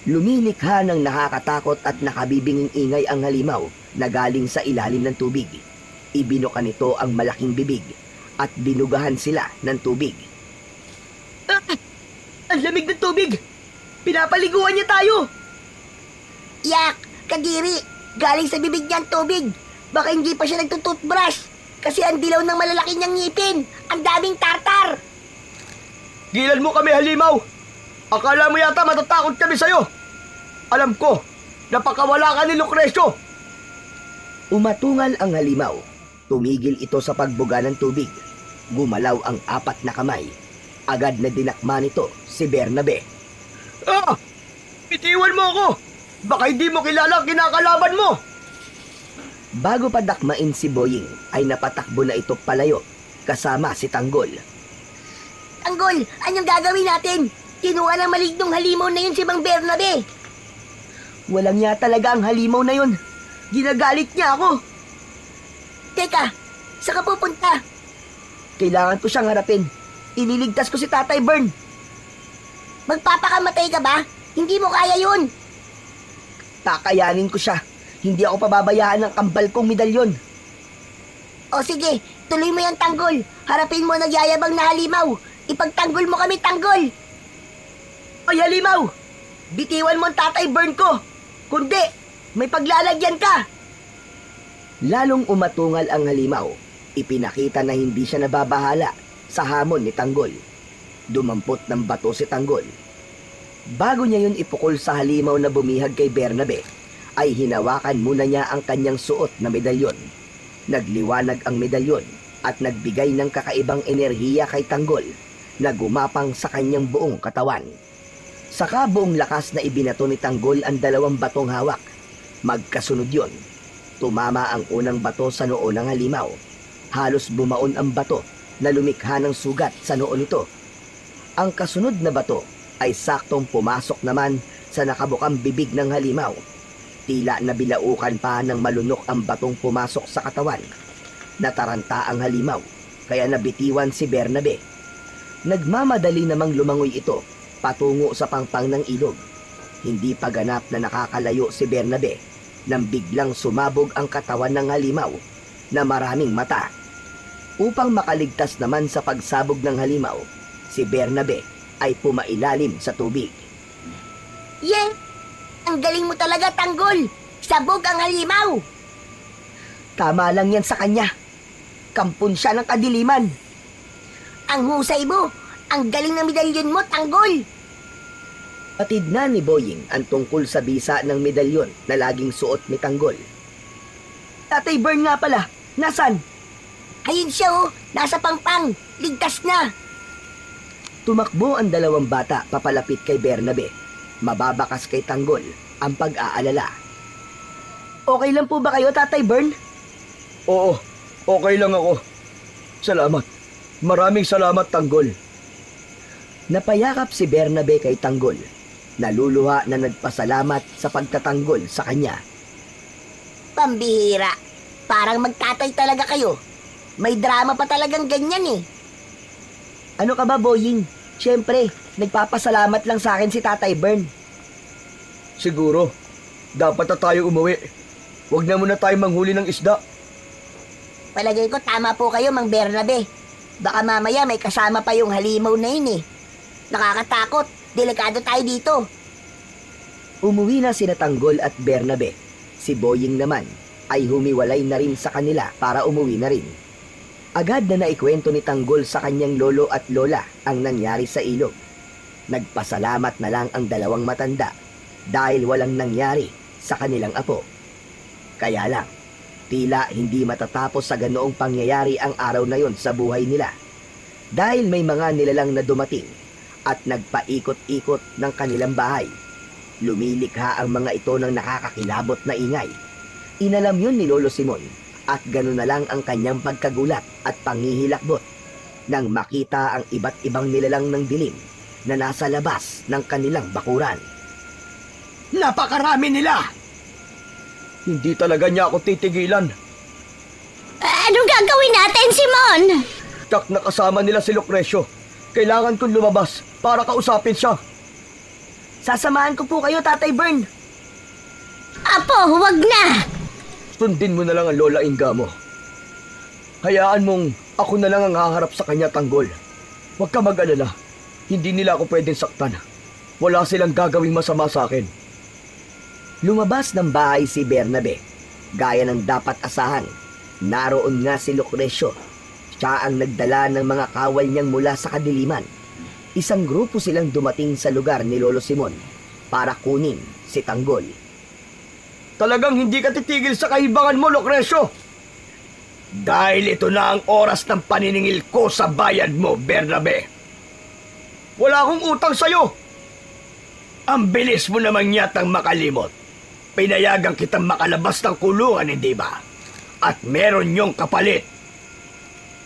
Lumilikha ng nakakatakot at nakabibinging ingay ang halimaw na galing sa ilalim ng tubig. Ibinuka nito ang malaking bibig at binugahan sila ng tubig. Ang lamig ng tubig! Pinapaliguan niya tayo! Yak! Kadiri! Galing sa bibig niyan tubig! Baka hindi pa siya nagtututbrush! Kasi ang dilaw ng malalaki niyang ngipin! Ang daming tartar! Gilan mo kami, halimaw. Akala mo yata matatakot kami sa'yo. Alam ko, napakawala ka ni Lucrecio. Umatungal ang halimaw. Tumigil ito sa pagbuga ng tubig. Gumalaw ang 4 na kamay. Agad na dinakma nito si Bernabe. Ah! Bitiwan mo ako! Baka hindi mo kilala ang kinakalaban mo! Bago pa dakmain si Boying, ay napatakbo na ito palayo, kasama si Tanggol. Tanggol! Anong gagawin natin? Kinuha ng malignong halimaw na yun si Mang Bernabe! Walang niya talaga ang halimaw na yun. Ginagalit niya ako. Teka! Saan ka pupunta? Kailangan ko siyang harapin. Ililigtas ko si Tatay Bern. Magpapakamatay ka ba? Hindi mo kaya yun! Kakayanin ko siya. Hindi ako pababayaan ng kambal kong medalyon. O sige, tuloy mo yan, Tanggol. Harapin mo ang nagyayabang na halimaw. Ipagtanggol mo kami, Tanggol. Ay, halimaw! Bitiwan mo ang Tatay Bern ko. Kundi, may paglalagyan ka. Lalong umatungal ang halimaw. Ipinakita na hindi siya nababahala sa hamon ni Tanggol. Dumampot ng bato si Tanggol. Bago niya yun ipukol sa halimaw na bumihag kay Bernabe, ay hinawakan muna niya ang kanyang suot na medalyon. Nagliwanag ang medalyon at nagbigay ng kakaibang enerhiya kay Tanggol na gumapang sa kanyang buong katawan. Saka buong lakas na ibinato ni Tanggol ang 2 batong hawak. Magkasunod yon. Tumama ang unang bato sa noo ng halimaw. Halos bumaon ang bato na lumikha ng sugat sa noo nito. Ang kasunod na bato ay saktong pumasok naman sa nakabukang bibig ng halimaw. Tila nabilaukan pa ng malunok ang batong pumasok sa katawan. Nataranta ang halimaw, kaya nabitiwan si Bernabe. Nagmamadali namang lumangoy ito patungo sa pangpang ng ilog. Hindi pa ganap na nakakalayo si Bernabe nang biglang sumabog ang katawan ng halimaw na maraming mata. Upang makaligtas naman sa pagsabog ng halimaw, si Bernabe ay pumailalim sa tubig. Yan! Ang galing mo talaga, Tanggol! Sabog ang halimaw! Tama lang yan sa kanya. Kampon siya ng kadiliman. Ang husay mo! Ang galing ng medalyon mo, Tanggol! Patid na ni Boying ang tungkol sa bisa ng medalyon na laging suot ni Tanggol. Tatay Bern nga pala, nasan? Ayun siya oh! Nasa pangpang! Ligtas na! Tumakbo ang dalawang bata papalapit kay Bernabe. Mababakas kay Tanggol ang pag-aalala. Okay lang po ba kayo, Tatay Bern? Oo, okay lang ako. Salamat. Maraming salamat, Tanggol. Napayakap si Bernabe kay Tanggol. Naluluha na nagpasalamat sa pagtatanggol sa kanya. Pambihira! Parang magtatay talaga kayo. May drama pa talagang ganyan eh. Ano ka ba, Boying? Siyempre, nagpapasalamat lang sa akin si Tatay Bern. Siguro, dapat na tayo umuwi. Huwag na muna tayo manghuli ng isda. Palagay ko tama po kayo, Mang Bernabe. Baka mamaya may kasama pa yung halimaw na yun eh. Nakakatakot. Delikado tayo dito. Umuwi na sina Tanggol at Bernabe. Si Boying naman ay humiwalay na rin sa kanila para umuwi na rin. Agad na naikwento ni Tanggol sa kanyang lolo at lola ang nangyari sa ilog. Nagpasalamat na lang ang dalawang matanda dahil walang nangyari sa kanilang apo. Kaya lang, tila hindi matatapos sa ganoong pangyayari ang araw na yon sa buhay nila. Dahil may mga nilalang na dumating at nagpaikot-ikot ng kanilang bahay. Lumilikha ang mga ito ng nakakakilabot na ingay. Inalam yun ni Lolo Simon at gano'n na lang ang kanyang pagkagulat at panghihilakbot nang makita ang iba't ibang nilalang ng dilim na nasa labas ng kanilang bakuran. Napakarami nila! Hindi talaga niya ako titigilan. Anong gagawin natin, Simon? Tak na kasama nila si Lucrecio. Kailangan kong lumabas para kausapin siya. Sasamahan ko po kayo, Tatay Bern. Apo, huwag na! Sundin mo na lang ang Lola Inga mo. Hayaan mong ako na lang ang haharap sa kanya, Tanggol. Huwag ka mag-alala. Hindi nila ako pwedeng saktan. Wala silang gagawing masama sa akin. Lumabas ng bahay si Bernabe. Gaya ng dapat asahan, naroon nga si Lucrecio. Siya ang nagdala ng mga kawal niyang mula sa kadiliman. Isang grupo silang dumating sa lugar ni Lolo Simon para kunin si Tanggol. Talagang hindi ka titigil sa kahibangan mo, Lucrecio. Dahil ito na ang oras ng paniningil ko sa bayad mo, Bernabe. Wala akong utang sa'yo. Ang bilis mo naman yatang makalimot. Pinayagan kitang makalabas ng kulungan, hindi ba? At meron yung kapalit.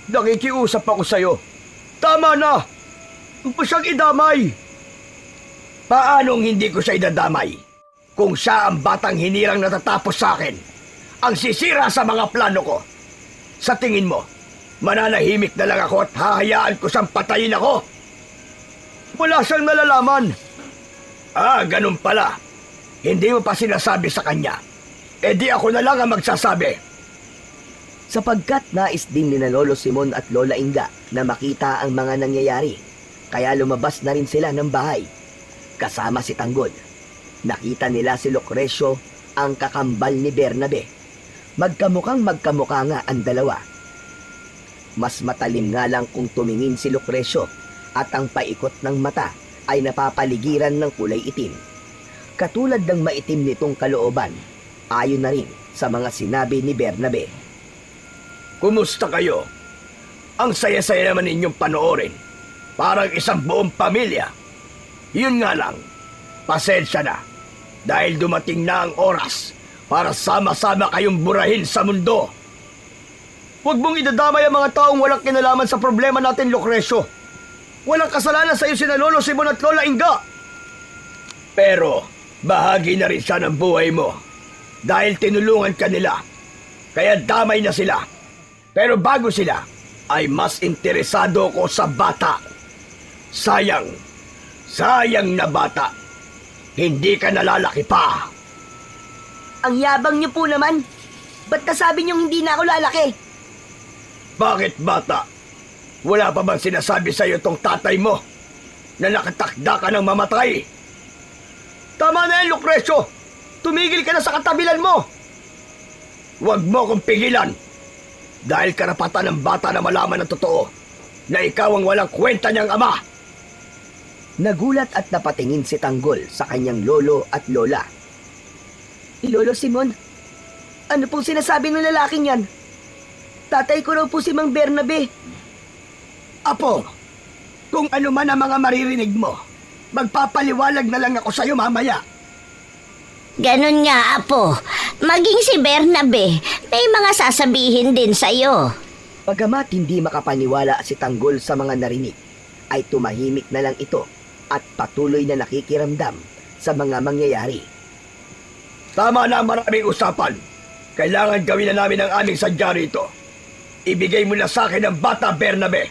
Nakikiusap ako sa'yo. Tama na! Huwag mo siyang idamay! Paanong hindi ko siya idadamay? Kung siya ang batang hinirang natatapos sa akin, ang sisira sa mga plano ko. Sa tingin mo, mananahimik na lang ako at hahayaan ko siyang patayin ako? Wala siyang nalalaman. Ah, ganun pala. Hindi mo pa sinasabi sa kanya. E di ako na lang ang magsasabi. Sapagkat nais din ni na Lolo Simon at Lola Inga na makita ang mga nangyayari, kaya lumabas na rin sila ng bahay. Kasama si Tanggol. Nakita nila si Lucrecio, ang kakambal ni Bernabe. Magkamukhang magkamukha nga ang dalawa. Mas matalim nga lang kung tumingin si Lucrecio at ang paikot ng mata ay napapaligiran ng kulay itim. Katulad ng maitim nitong kalooban, ayon na rin sa mga sinabi ni Bernabe. Kumusta kayo? Ang saya-saya naman ninyong panoorin. Parang isang buong pamilya. Yun nga lang, pasensya na. Dahil dumating na ang oras para sama-sama kayong burahin sa mundo. Huwag mong idadamay ang mga taong walang kinalaman sa problema natin, Lucrecio. Walang kasalanan sa iyo sina Lolo Simon at Lola Inga. Pero bahagi na rin siya ng buhay mo. Dahil tinulungan ka nila. Kaya damay na sila. Pero bago sila, ay mas interesado ko sa bata. Sayang na bata. Hindi ka nalalaki pa. Ang yabang niyo po naman. Ba't nasabi niyong hindi na ako lalaki? Bakit bata? Wala pa bang sinasabi sa'yo itong tatay mo na nakatakda ka ng mamatay? Tama na yan, Lucrecio! Tumigil ka na sa katabilan mo! Huwag mo kong pigilan! Dahil karapatan ng bata na malaman ang totoo na ikaw ang walang kwenta niyang ama! Nagulat at napatingin si Tanggol sa kanyang lolo at lola. Lolo Simon, ano pong sinasabi ng lalaking yan? Tatay ko raw po si Mang Bernabe. Apo, kung ano man ang mga maririnig mo, magpapaliwalag na lang ako sa'yo mamaya. Ganon nga, Apo. Maging si Bernabe, may mga sasabihin din sa'yo. Bagamat hindi makapaniwala si Tanggol sa mga narinig, ay tumahimik na lang ito at patuloy na nakikiramdam sa mga mangyayari. Tama na ang maraming usapan. Kailangan gawin na namin ang aming sadya rito. Ibigay mo na sa akin ang bata, Bernabe.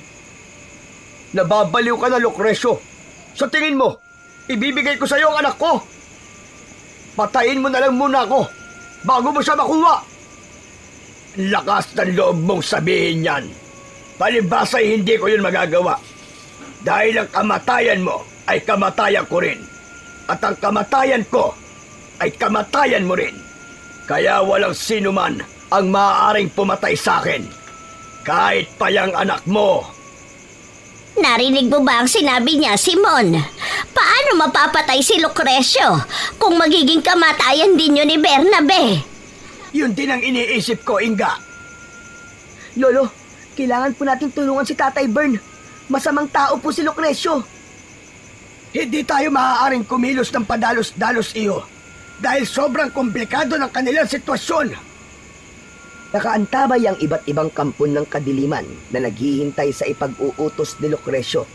Nababaliw ka na, Lucrecio. Sa tingin mo, ibibigay ko sa iyo ang anak ko. Patayin mo na lang muna ako bago mo siya makuha. Lakas ng loob mong sabihin yan. Palibasa'y hindi ko yun magagawa. Dahil ang kamatayan mo ay kamatayan ko rin. At ang kamatayan ko ay kamatayan mo rin. Kaya walang sino man ang maaaring pumatay sa akin. Kahit pa yung anak mo. Narinig mo ba ang sinabi niya, Simon? Paano mapapatay si Lucrecio kung magiging kamatayan din yun ni Bernabe? Yun din ang iniisip ko, Inga. Lolo, kailangan po natin tulungan si Tatay Bern. Masamang tao po si Lucrecio. Hindi tayo maaaring kumilos ng padalos-dalos iyo. Dahil sobrang komplikado ng kanilang sitwasyon. Nakaantabay ang iba't ibang kampon ng kadiliman na naghihintay sa ipag-uutos ni Lucrecio.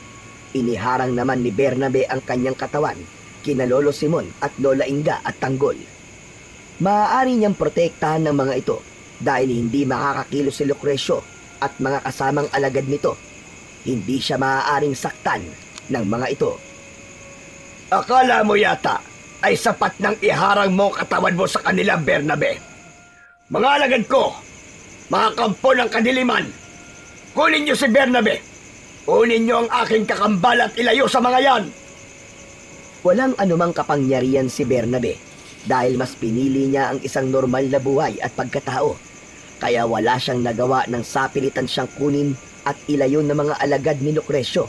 Iniharang naman ni Bernabe ang kanyang katawan, kina Lolo Simon at Lola Inga at Tanggol. Maaari niyang protektahan ng mga ito dahil hindi makakakilos si Lucrecio at mga kasamang alagad nito. Hindi siya maaaring saktan ng mga ito. Akala mo yata ay sapat ng iharang mo katawan mo sa kanila, Bernabe. Mga alagad ko, mga kampo ng kadiliman, kunin niyo si Bernabe. Kunin niyo ang aking kakambal at ilayo sa mga yan. Walang anumang kapangyarihan si Bernabe dahil mas pinili niya ang isang normal na buhay at pagkatao. Kaya wala siyang nagawa ng sapilitan siyang kunin at ilayo ng mga alagad ni Lucrecio.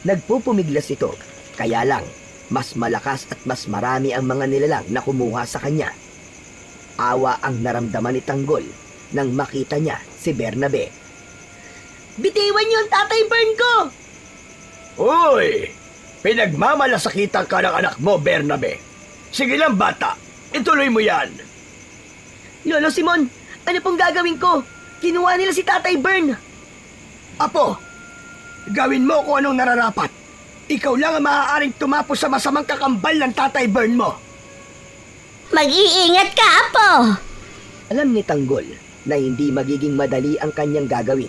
Nagpupumiglas ito, kaya lang mas malakas at mas marami ang mga nilalang na kumuha sa kanya. Awa ang naramdaman ni Tanggol nang makita niya si Bernabe. Bitiwan niyo ang Tatay Bern ko! Uy! Pinagmamalasakitan ka ng anak mo, Bernabe. Sige lang, bata. Ituloy mo yan. Lolo Simon, ano pong gagawin ko? Kinuha nila si Tatay Bern. Apo, gawin mo kung anong nararapat. Ikaw lang ang maaaring tumapos sa masamang kakambal ng Tatay Bern mo. Mag-iingat ka, Apo! Alam ni Tanggol na hindi magiging madali ang kanyang gagawin,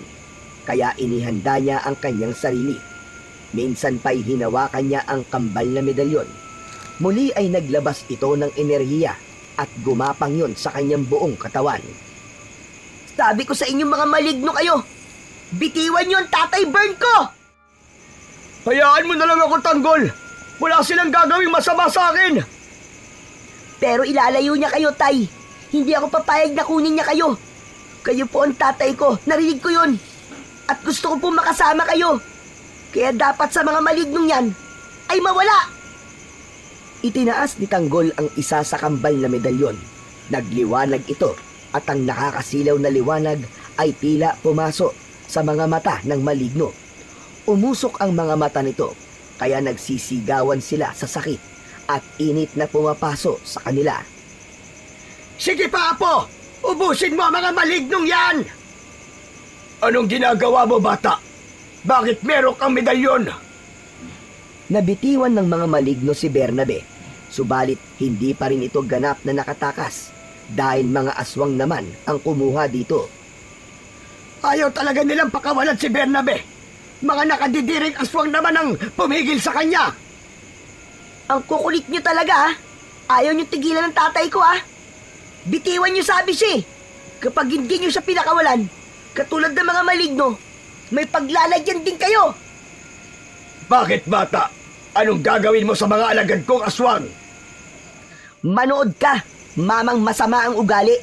kaya inihanda niya ang kanyang sarili. Minsan pa'y hinawakan niya ang kambal na medalyon. Muli ay naglabas ito ng enerhiya at gumapang yon sa kanyang buong katawan. Sabi ko sa inyong mga maligno kayo, bitiwan niyo ang Tatay Bern ko! Hayaan mo na lang ako, Tanggol. Wala silang gagawing masama sa akin. Pero ilalayo niya kayo, Tay. Hindi ako papayag na kunin niya kayo. Kayo po ang tatay ko, narinig ko yun. At gusto ko po makasama kayo. Kaya dapat sa mga malignong yan, ay mawala. Itinaas ni Tanggol ang isa sa kambal na medalyon. Nagliwanag ito at ang nakakasilaw na liwanag ay tila pumasok sa mga mata ng maligno. Umusok ang mga mata nito, kaya nagsisigawan sila sa sakit at init na pumapaso sa kanila. Sige pa, Apo! Ubusin mo ang mga malignong yan! Anong ginagawa mo, bata? Bakit meron kang medalyon? Nabitiwan ng mga maligno si Bernabe, subalit hindi pa rin ito ganap na nakatakas dahil mga aswang naman ang kumuha dito. Ayaw talaga nilang pakawalan si Bernabe. Mga nakadidiring aswang naman ang pumigil sa kanya. Ang kukulit nyo talaga, ha? Ayaw nyo tigilan ng tatay ko, ha? Bitiwan nyo sabi siya, eh. Kapag hindi nyo siya pinakawalan, katulad ng mga maligno, may paglalagyan din kayo. Bakit, bata? Anong gagawin mo sa mga alagad kong aswang? Manood ka, mamang masama ang ugali.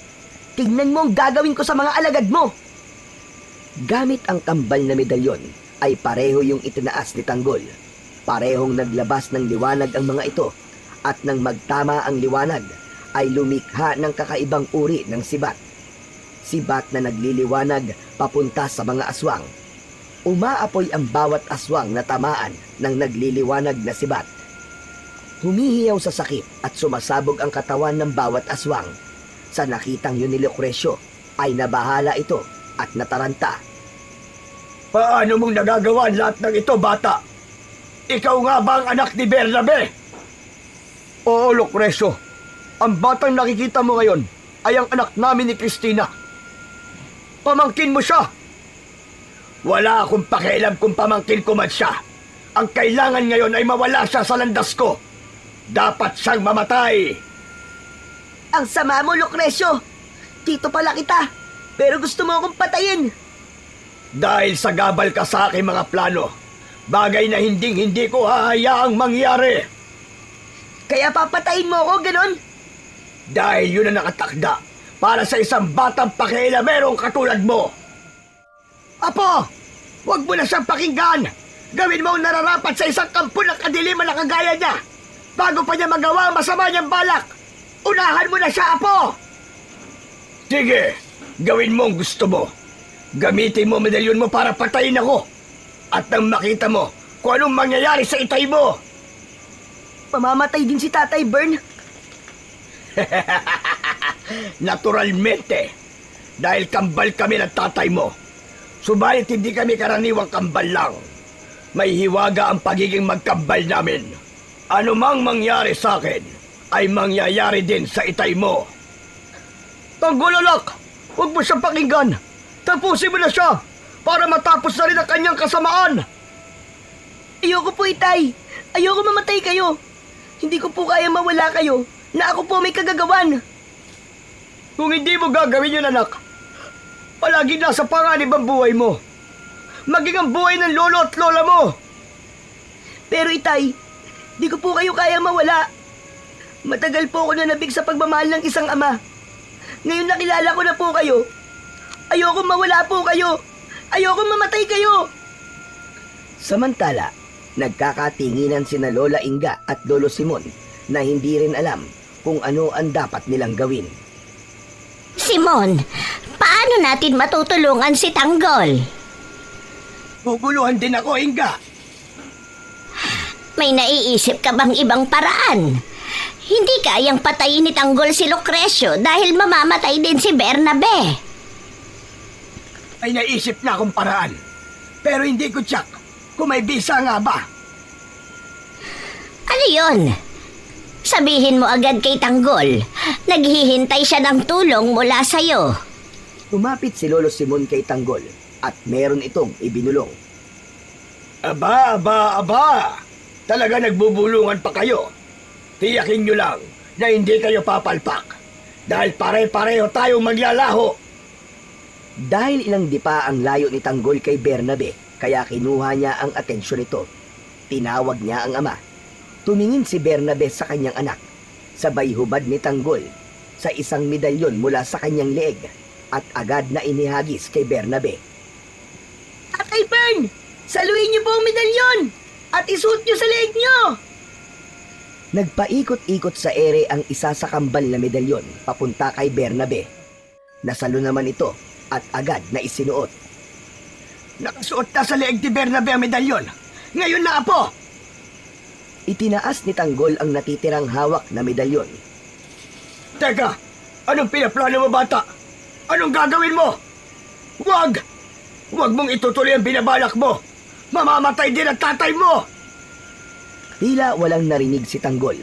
Tignan mo ang gagawin ko sa mga alagad mo. Gamit ang kambal na medalyon, ay pareho yung itinaas ni Tanggol. Parehong naglabas ng liwanag ang mga ito, at nang magtama ang liwanag, ay lumikha ng kakaibang uri ng sibat. Sibat na nagliliwanag papunta sa mga aswang. Umaapoy ang bawat aswang na tamaan ng nagliliwanag na sibat. Humihiyaw sa sakit at sumasabog ang katawan ng bawat aswang. Sa nakitang yun ni Lucrecio, ay nabahala ito at nataranta. Paano mong nagagawa lahat ng ito, bata? Ikaw nga ba ang anak ni Bernabe? Oo, Lucrecio. Ang batang nakikita mo ngayon ay ang anak namin ni Cristina. Pamangkin mo siya. Wala akong pakialam kung pamangkin ko man siya. Ang kailangan ngayon ay mawala siya sa landas ko. Dapat siyang mamatay. Ang sama mo, Lucrecio. Tito pala kita, pero gusto mo akong patayin. Dahil sa gabal ka sa aking mga plano, bagay na hindi ko hahayaang mangyari. Kaya papatayin mo ako, ganon? Dahil yun ang nakatakda para sa isang batang pakialamerong katulad mo. Apo, huwag mo na siyang pakinggan. Gawin mo ang nararapat sa isang kampo ng kadiliman na kagaya niya. Bago pa niya magawa ang masama niyang balak, unahan mo na siya, Apo! Sige, gawin mo ang gusto mo. Gamitin mo medalyon mo para patayin ako. At nang makita mo kung anong mangyayari sa itay mo. Mamamatay din si Tatay Bern. Naturalmente, dahil kambal kami ng tatay mo. Subalit hindi kami karaniwang kambal lang. May hiwaga ang pagiging magkambal namin. Ano mang mangyari sa akin, ay mangyayari din sa itay mo. Tanggol, anak! Huwag mo siyang pakinggan! Tapusin mo na siya para matapos na rin ang kanyang kasamaan! Ayoko po, Itay. Ayoko mamatay kayo. Hindi ko po kaya mawala kayo na ako po may kagagawan. Kung hindi mo gagawin yun, anak, palagi nasa panganib ang buhay mo. Maging ang buhay ng lolo at lola mo. Pero Itay, di ko po kayo kaya mawala. Matagal po ako nanabig sa pagmamahal ng isang ama. Ngayon nakilala ko na po kayo. Ayoko mawala po kayo. Ayoko mamatay kayo. Samantala, nagkakatinginan sina Lola Inga at Lolo Simon na hindi rin alam kung ano ang dapat nilang gawin. Simon, paano natin matutulungan si Tanggol? Guguluhan din ako, Inga. May naiisip ka bang ibang paraan? Hindi kayang patayin ni Tanggol si Lucrecio dahil mamamatay din si Bernabe. Ay naisip na akong paraan. Pero hindi ko tsak kung may bisa nga ba. Ano yun? Sabihin mo agad kay Tanggol. Naghihintay siya ng tulong mula sa'yo. Umapit si Lolo Simon kay Tanggol at meron itong ibinulong. Aba! Talaga nagbubulungan pa kayo. Tiyakin nyo lang na hindi kayo papalpak. Dahil pare-pareho tayong maglalaho. Dahil ilang dipa ang layo ni Tanggol kay Bernabe, kaya kinuha niya ang atensyon nito. Tinawag niya ang ama. Tumingin si Bernabe sa kanyang anak. Sabay hubad ni Tanggol sa isang medalyon mula sa kanyang leeg at agad na inihagis kay Bernabe. Tatay Bern! Saluhin niyo po ang medalyon at isuot niyo sa leeg niyo! Nagpaikot-ikot sa ere ang isa sa kambal na medalyon papunta kay Bernabe. Nasalo naman ito at agad na isinuot. Nakasuot na sa leeg ni Bernabe ang medalyon. Ngayon na, Apo! Itinaas ni Tanggol ang natitirang hawak na medalyon. Teka! Anong pinaplano mo, bata? Anong gagawin mo? Huwag! Huwag mong itutuloy ang binabalak mo! Mamamatay din ang tatay mo! Tila walang narinig si Tanggol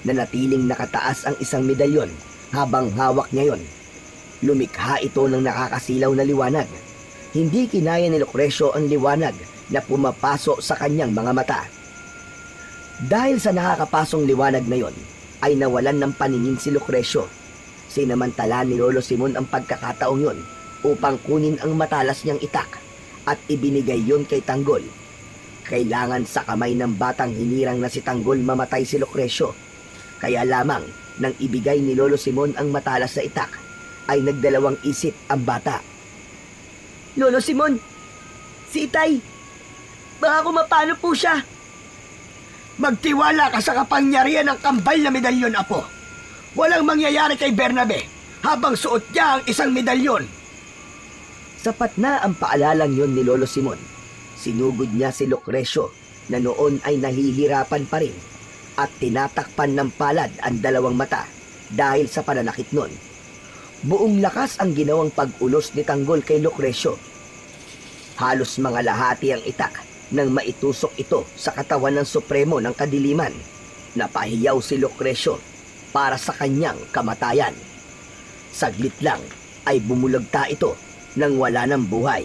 na natiling nakataas ang isang medalyon habang hawak niya yon. Lumikha ito ng nakakasilaw na liwanag. Hindi kinaya ni Lucrecio ang liwanag na pumapaso sa kanyang mga mata. Dahil sa nakakapasong liwanag na yon, ay nawalan ng paningin si Lucrecio. Sinamantala ni Lolo Simon ang pagkakataong yon upang kunin ang matalas niyang itak at ibinigay yon kay Tanggol. Kailangan sa kamay ng batang hinirang na si Tanggol mamatay si Lucrecio. Kaya lamang nang ibigay ni Lolo Simon ang matalas na itak, ay nagdalawang isip ang bata. Lolo Simon, si Itay, baka kumapano po siya. Magtiwala ka sa kapangyarihan ng kambal na medalyon, Apo. Walang mangyayari kay Bernabe habang suot niya ang isang medalyon. Sapat na ang paalalang yon ni Lolo Simon. Sinugod niya si Lucrecio na noon ay nahihirapan pa rin at tinatakpan ng palad ang dalawang mata dahil sa pananakit nun. Buong lakas ang ginawang pag-ulos ni Tanggol kay Lucrecio. Halos mga lahati ang itak nang maitusok ito sa katawan ng Supremo ng Kadiliman. Napahiyaw si Lucrecio para sa kanyang kamatayan. Saglit lang ay bumulagta ito nang wala ng buhay.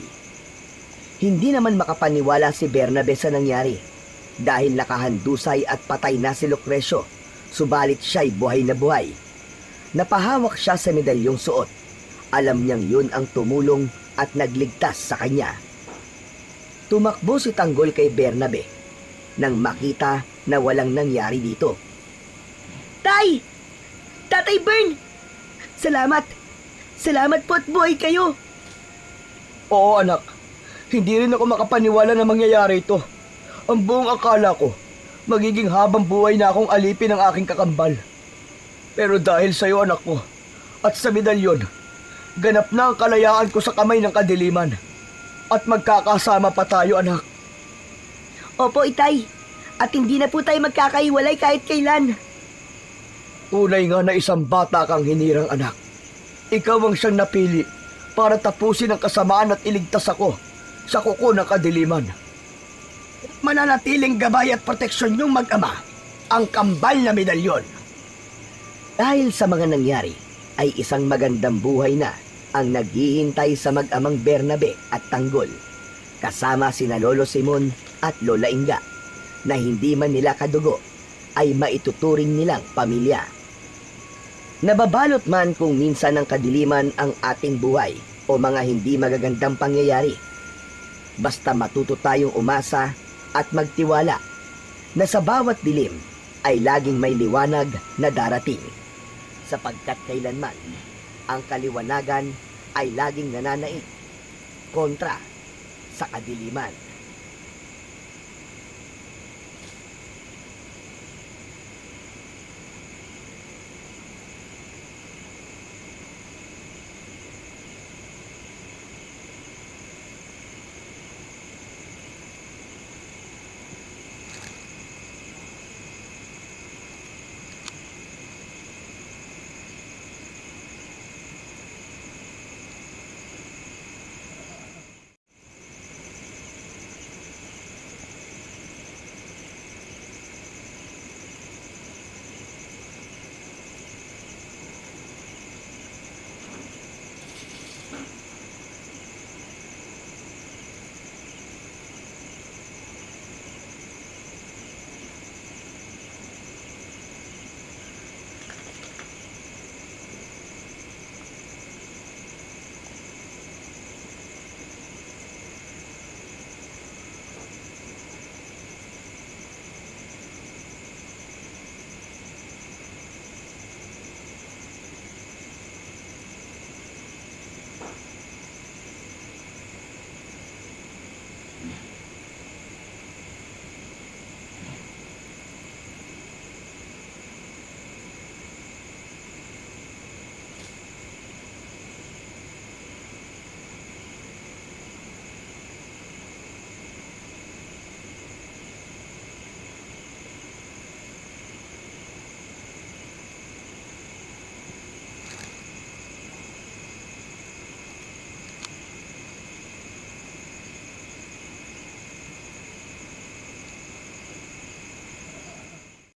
Hindi naman makapaniwala si Bernabe sa nangyari dahil nakahandusay at patay na si Lucrecio, subalit siya'y buhay na buhay. Napahawak siya sa medalyong suot. Alam niyang yun ang tumulong at nagligtas sa kanya. Tumakbo si Tanggol kay Bernabe nang makita na walang nangyari dito. Tay! Tatay Bern! Salamat! Salamat po at buhay kayo! Oo anak, hindi rin ako makapaniwala na mangyayari ito. Ang buong akala ko, magiging habang buhay na akong alipin ng aking kakambal. Pero dahil sa iyo anak ko, at sa medalyon, ganap na ang kalayaan ko sa kamay ng kadiliman. At magkakasama pa tayo anak. Opo, Itay. At hindi na po tayo magkakaiwalay kahit kailan. Tunay nga na isang bata kang hinirang anak. Ikaw ang siyang napili para tapusin ang kasamaan at iligtas ako sa kuko ng kadiliman. Mananatiling gabay at proteksyon niyong mag-ama ang kambal na medalyon. Dahil sa mga nangyari, ay isang magandang buhay na ang naghihintay sa mag-amang Bernabe at Tanggol, kasama sina Lolo Simon at Lola Inga, na hindi man nila kadugo, ay maituturing nilang pamilya. Nababalot man kung minsan ng kadiliman ang ating buhay o mga hindi magagandang pangyayari. Basta matuto tayong umasa at magtiwala na sa bawat dilim ay laging may liwanag na darating. Sapagkat kailanman, ang kaliwanagan ay laging nananaig kontra sa kadiliman.